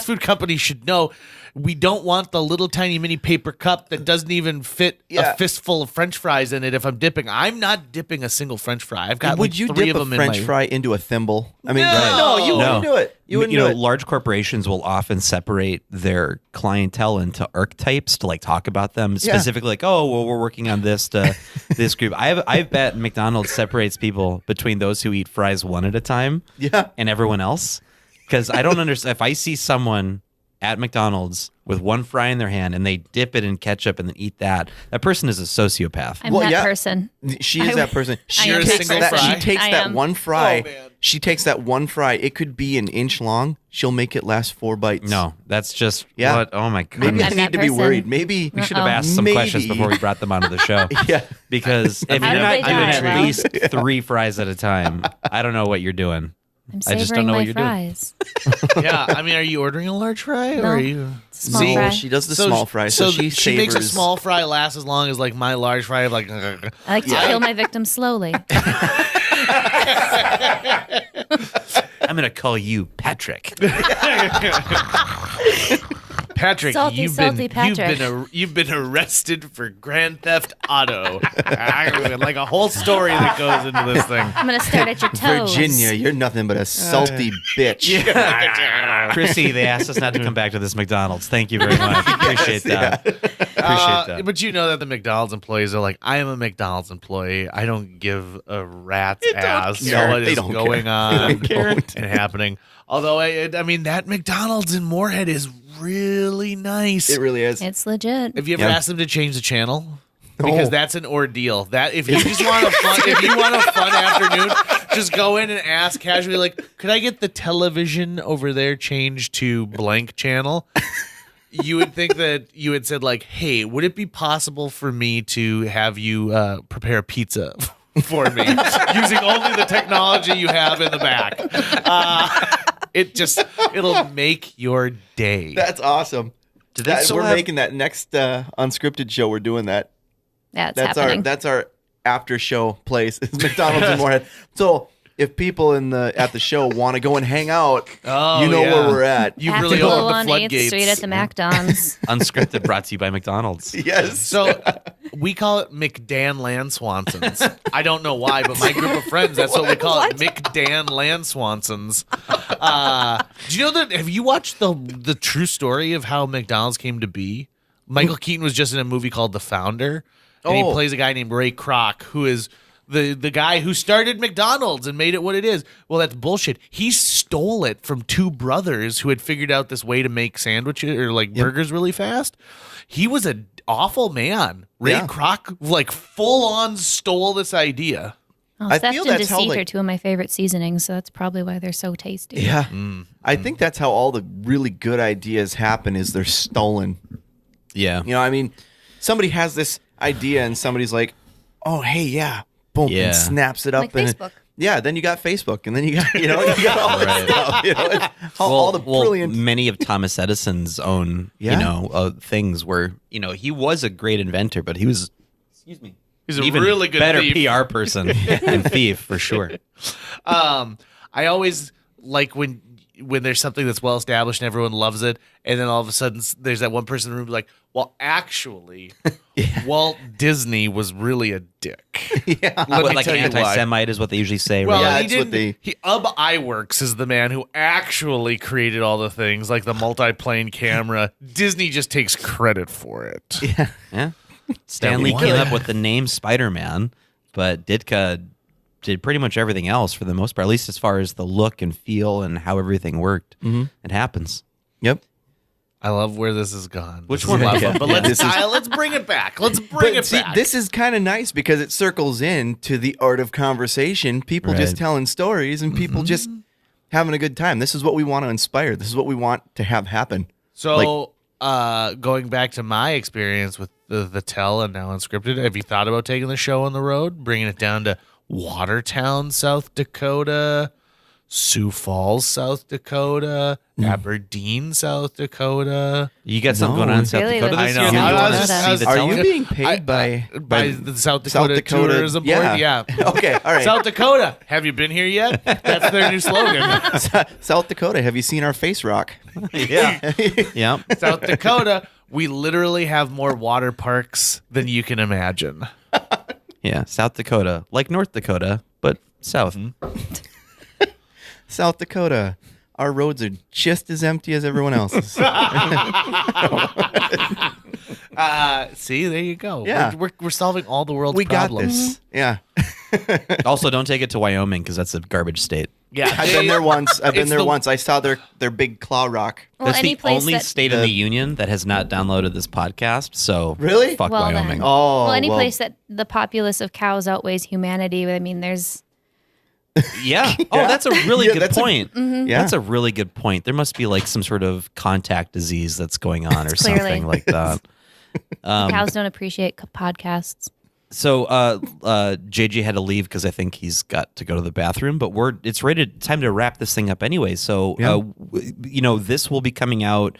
food company should know we don't want the little tiny mini paper cup that doesn't even fit Yeah. a fistful of French fries in it. If I'm dipping, I'm not dipping a single French fry. I've got Would like you 3 dip of a them French in my. fry into a thimble? I mean, No. no, you wouldn't do it. You wouldn't do it. large corporations will often separate their clientele into archetypes to like talk about them specifically. Like, oh, well, we're working on this to this group. I bet McDonald's separates people between those who eat fries one at a time, and everyone else. Because I don't understand if I see someone at McDonald's with one fry in their hand and they dip it in ketchup and then eat that person is a sociopath. I'm Well, that yeah. person. She is that person. She am takes that that. person. She takes I that am. one fry. Oh, man. She takes that one fry. It could be an inch long. She'll make it last 4 bites. No, that's just Yeah. what. Oh my god! Maybe I I'm need that to be person. worried. Maybe We should have asked some questions before we brought them onto the show. Yeah. Because if How you're do not they doing die? at Well- least 3 fries at a time, I don't know what you're doing. I'm I just don't savoring know what my you're doing. fries. Yeah, I mean, are you ordering a large fry or No. are you? It's a small See? fry. She does the So small fry, so she makes a savors- small fry last as long as like my large fry of like. I like to kill my victims slowly. I'm gonna call you Patrick. Patrick, Salty, you've salty been Patrick. you've been arrested for Grand Theft Auto. Like a whole story that goes into this thing. I'm going to start at your toes. Virginia, you're nothing but a salty bitch. Krissy, they asked us not to come back to this McDonald's. Thank you very much. Appreciate that. Appreciate that. But you know that the McDonald's employees are like, I am a McDonald's employee. I don't give a rat's ass care. what They is don't going care. on They don't. and happening. Although, I mean, that McDonald's in Moorhead is really nice. It really is. It's legit. Have you ever Yeah. asked them to change the channel? Because No. that's an ordeal. That if you just want a fun afternoon, just go in and ask casually, like, could I get the television over there changed to blank channel? You would think that you had said like, hey, would it be possible for me to have you prepare a pizza for me using only the technology you have in the back? It'll make your day. That's awesome. Do they still We're have- making that next unscripted show. We're doing that. That's That's happening. our after show place. Is McDonald's in Moorhead. So if people at the show want to go and hang out, Oh, you know yeah. where we're at. You After really Glow opened the on 8th floodgates. Street at the McDonald's. Unscripted brought to you by McDonald's. Yes. So we call it McDan Land Swansons. I don't know why, but my group of friends, that's what we call it. McDan Land Swansons. Do you know that? Have you watched the true story of how McDonald's came to be? Michael Keaton was just in a movie called The Founder, and he Oh. plays a guy named Ray Kroc, who is the guy who started McDonald's and made it what it is. Well, that's bullshit. He stole it from 2 brothers who had figured out this way to make sandwiches or like burgers really fast. He was an awful man. Ray Yeah. Kroc like full on stole this idea. Oh, I theft feel and that's how, deceit like- are 2 of my favorite seasonings, so that's probably why they're so tasty. Yeah. I think that's how all the really good ideas happen is they're stolen. Yeah. You know, I mean, somebody has this idea and somebody's like, oh, hey, yeah. Boom. Yeah. And snaps it up. Like and Facebook. Yeah. Then you got Facebook. And then you got, you got all that stuff. You know, it's all the brilliant. many of Thomas Edison's own, Yeah. things were, he was a great inventor, but he was, He's a even really good better thief. PR person and thief for sure. I always like when there's something that's well established and everyone loves it, and then all of a sudden there's that one person in the room like, well, actually, Walt Disney was really a dick. Yeah. Let me Like tell you why. anti-Semite is what they usually say. Well, right? Yeah, he that's what didn't. Iwerks is the man who actually created all the things, like the multi-plane camera. Disney just takes credit for it. Yeah. Stanley Why? came up with the name Spider-Man, but Ditka did pretty much everything else for the most part, at least as far as the look and feel and how everything worked. It happens. Yep. I love where this has gone. Which This one is was fun, it? But Yeah, let's bring it back. Let's bring it back. This is kind of nice because it circles in to the art of conversation. People just Right. telling stories and people just having a good time. This is what we want to inspire. This is what we want to have happen. So, going back to my experience with the Tell and now Unscripted, have you thought about taking the show on the road, bringing it down to Watertown, South Dakota, Sioux Falls, South Dakota, Aberdeen, South Dakota? You got something going on in South Really Dakota this looks year? I that know. you I wanna was just- see I was- the Are Tell? you being paid by the South Dakota Tourism Board? Yeah. Okay, all right. South Dakota, have you been here yet? That's their new slogan. South Dakota, have you seen our face rock? Yeah. Yeah. South Dakota, we literally have more water parks than you can imagine. Yeah. South Dakota, like North Dakota, but south. South Dakota, our roads are just as empty as everyone else's. See, there you go. Yeah. We're solving all the world's We got problems. this. Yeah. Also, don't take it to Wyoming because that's a garbage state. Yeah, I've been there once. It's once. I saw their big claw rock. Well, That's any the place only that, state in the union that has not downloaded this podcast. So Really? fuck Well, then. Wyoming. Oh, well, any place that the populace of cows outweighs humanity. I mean, there's Yeah. Oh, that's a really Yeah, good that's a- point. Yeah. That's a really good point. There must be like some sort of contact disease that's going on or Clearly. something like that. cows don't appreciate podcasts. So JJ had to leave because I think he's got to go to the bathroom, but it's rated time to wrap this thing up anyway. So this will be coming out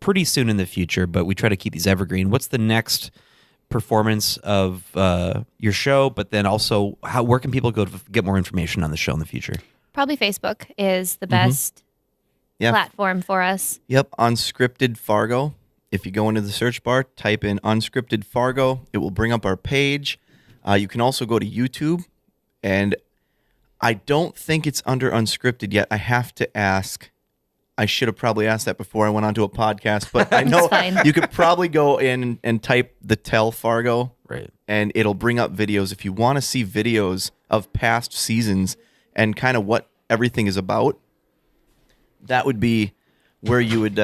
pretty soon in the future, but we try to keep these evergreen. What's the next performance of your show? But then also, where can people go to get more information on the show in the future? Probably Facebook is the best Yeah. platform for us. Yep, Unscripted Fargo. If you go into the search bar, type in Unscripted Fargo, it will bring up our page. You can also go to YouTube, and I don't think it's under Unscripted yet. I have to ask. I should have probably asked that before I went onto a podcast, but I know fine. you could probably go in and type the Tell Fargo, Right. and it'll bring up videos. If you want to see videos of past seasons and kind of what everything is about, that would be where you would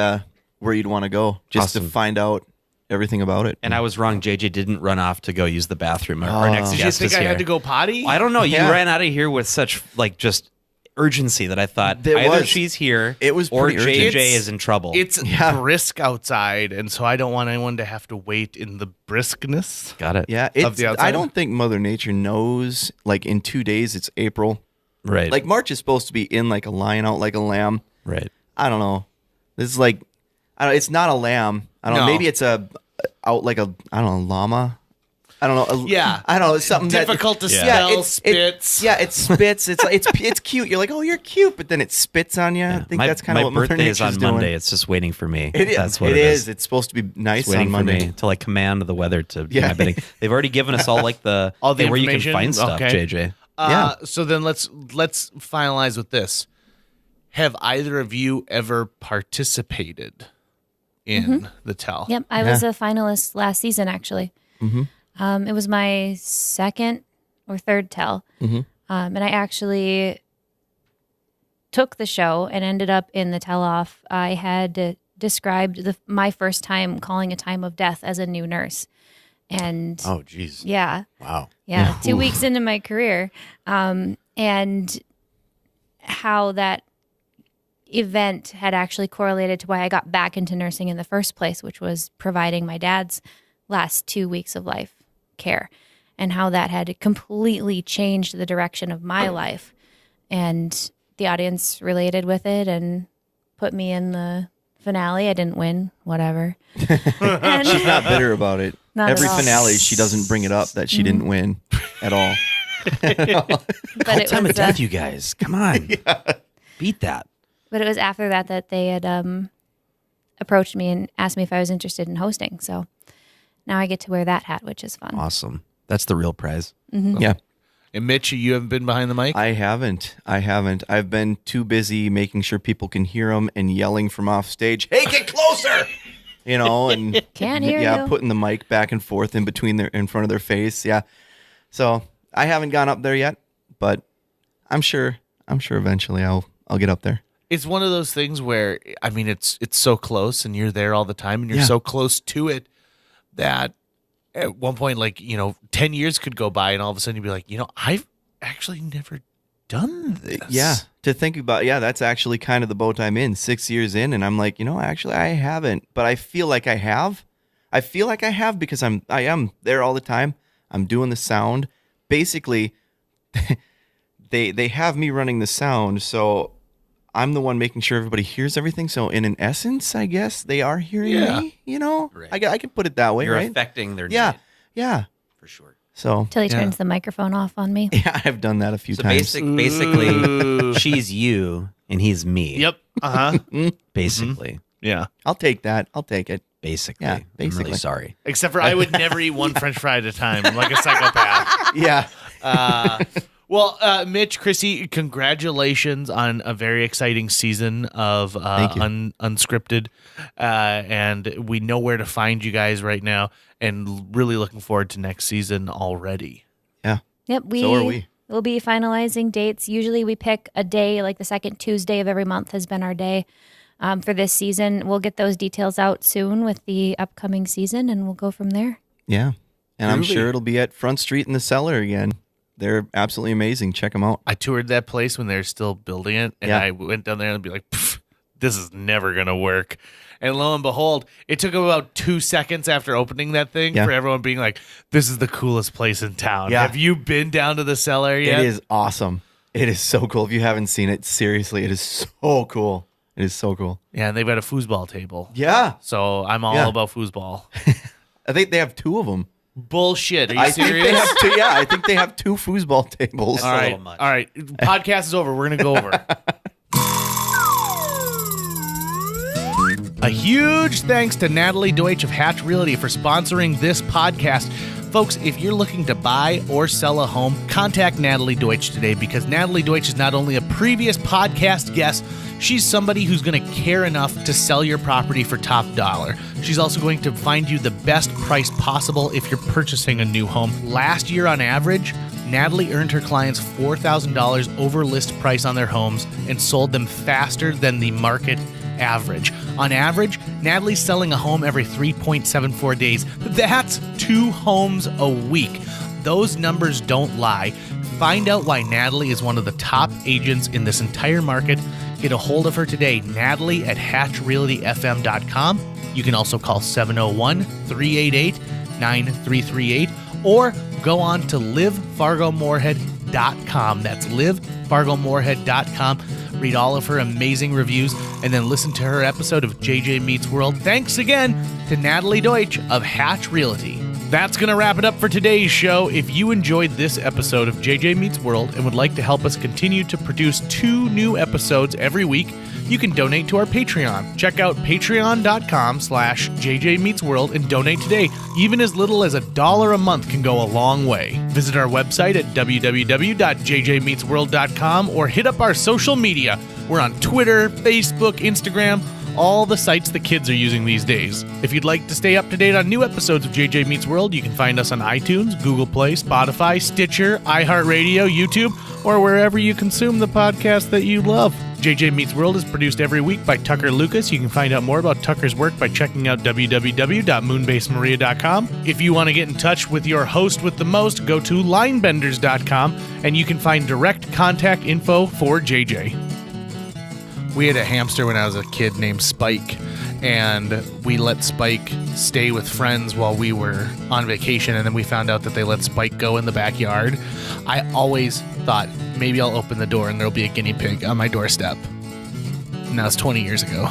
where you'd want to go just to Awesome. find out everything about it. And I was wrong. JJ didn't run off to go use the bathroom. Our next Did you guest think is I here. had to go potty? I don't know. You Yeah. ran out of here with such just urgency that I thought There either was. she's here It was or pretty urgent. JJ It's- is in trouble. It's Yeah. brisk outside, and so I don't want anyone to have to wait in the briskness. Got it. Yeah, Of the outside? I don't think Mother Nature knows. Like in 2 days, it's April. Right. Like March is supposed to be in like a lion, out like a lamb. right. I don't know. This is like, I don't. It's not a lamb. I don't know. No. Maybe it's out like a llama. I don't know. Yeah. I don't know. It's something Difficult to Yeah. spell, it spits. it spits. It's cute. You're like, oh, you're cute, but then it spits on you. I think my, that's kind of my what Mother birthday is Nature's on doing. Monday. It's just waiting for me. It is. That's what it it is. It's supposed to be nice It's waiting on for Monday. me to like command the weather to do Yeah. my bidding. They've already given us all like the All the hey, where you can information? find stuff, Okay. JJ. Yeah. So then let's finalize with this. Have either of you ever participated in the Tell? Yep, I was a finalist last season, actually. It was my second or third Tell. And I actually took the show and ended up in the tell-off. I had described my first time calling a time of death as a new nurse. And Oh, geez. yeah, Wow. yeah, 2 weeks into my career, and how that event had actually correlated to why I got back into nursing in the first place, which was providing my dad's last 2 weeks of life care, and how that had completely changed the direction of my life. And the audience related with it and put me in the finale. I didn't win, whatever. And- She's not bitter about it. Not at Every all. finale, she doesn't bring it up that she didn't win at all. but it Time was, of death, you guys. Come on. Beat that. But it was after that they had approached me and asked me if I was interested in hosting. So now I get to wear that hat, which is fun. Awesome. That's the real prize. Yeah. And Mitch, you haven't been behind the mic? I haven't. I've been too busy making sure people can hear them and yelling from off stage, hey, get closer! You know, and Can't hear yeah, you. putting the mic back and forth in front of their face. Yeah. So I haven't gone up there yet, but I'm sure eventually I'll get up there. It's one of those things where, I mean, it's so close and you're there all the time and you're Yeah. so close to it that at one point, 10 years could go by and all of a sudden you'd be like, I've actually never done this. Yeah. To think about, that's actually kind of the boat I'm in, 6 years in. And I'm like, actually I haven't, but I feel like I have. I feel like I have because I am there all the time. I'm doing the sound. Basically, they have me running the sound, so I'm the one making sure everybody hears everything. So in an essence, I guess they are hearing me, Right. I can put it that way, You're right? affecting their Yeah. night, Yeah. for sure. So Till he turns the microphone off on me. yeah, I've done that a few So times. basically, she's you and he's me. Yep. Uh-huh. Basically. Yeah. I'll take that. I'll take it. Basically. Yeah, I'm basically. really sorry. Except for I would never eat one French fry at a time like a psychopath. Yeah. Well, Mitch, Krissy, congratulations on a very exciting season of Thank you. Unscripted. And we know where to find you guys right now and really looking forward to next season already. Yeah. Yep, So are we. We'll be finalizing dates. Usually we pick a day, like the second Tuesday of every month has been our day for this season. We'll get those details out soon with the upcoming season, and we'll go from there. Yeah. And I'm Groovy. sure it'll be at Front Street in the Cellar again. They're absolutely amazing. Check them out. I toured that place when they're still building it, and Yeah. I went down there and be like, this is never going to work. And lo and behold, it took about 2 seconds after opening that thing Yeah. for everyone being like, this is the coolest place in town. Yeah. Have you been down to the cellar yet? It is awesome. It is so cool. If you haven't seen it, seriously, it is so cool. It is so cool. Yeah, and they've got a foosball table. Yeah. So I'm all Yeah. about foosball. I think they have two of them. Bullshit. Are you I think serious? they have two. Yeah, I think they have two foosball tables. All a right. little much. All right. Podcast is over. We're going to go over. A huge thanks to Natalie Deutsch of Hatch Realty for sponsoring this podcast. Folks, if you're looking to buy or sell a home, contact Natalie Deutsch today because Natalie Deutsch is not only a previous podcast guest, she's somebody who's going to care enough to sell your property for top dollar. She's also going to find you the best price possible if you're purchasing a new home. Last year on average, Natalie earned her clients $4,000 over list price on their homes and sold them faster than the market average. On average, Natalie's selling a home every 3.74 days. That's 2 homes a week. Those numbers don't lie. Find out why Natalie is one of the top agents in this entire market. Get a hold of her today, Natalie at hatchrealtyfm.com. You can also call 701-388-9338 or go on to livefargomorehead.com. That's livefargomorehead.com. Read all of her amazing reviews and then listen to her episode of JJ Meets World. Thanks again to Natalie Deutsch of Hatch Realty. That's going to wrap it up for today's show. If you enjoyed this episode of JJ Meets World and would like to help us continue to produce 2 new episodes every week, you can donate to our Patreon. Check out patreon.com/JJMeetsWorld and donate today. Even as little as $1 a month can go a long way. Visit our website at www.jjmeetsworld.com or hit up our social media. We're on Twitter, Facebook, Instagram, all the sites the kids are using these days. If you'd like to stay up to date on new episodes of JJ Meets World, you can find us on iTunes, Google Play, Spotify, Stitcher, iHeartRadio, YouTube, or wherever you consume the podcast that you love. JJ Meets World is produced every week by Tucker Lucas. You can find out more about Tucker's work by checking out www.moonbasemaria.com. If you want to get in touch with your host with the most, go to linebenders.com and you can find direct contact info for JJ. We had a hamster when I was a kid named Spike, and we let Spike stay with friends while we were on vacation, and then we found out that they let Spike go in the backyard. I always thought, maybe I'll open the door and there'll be a guinea pig on my doorstep. And that was 20 years ago.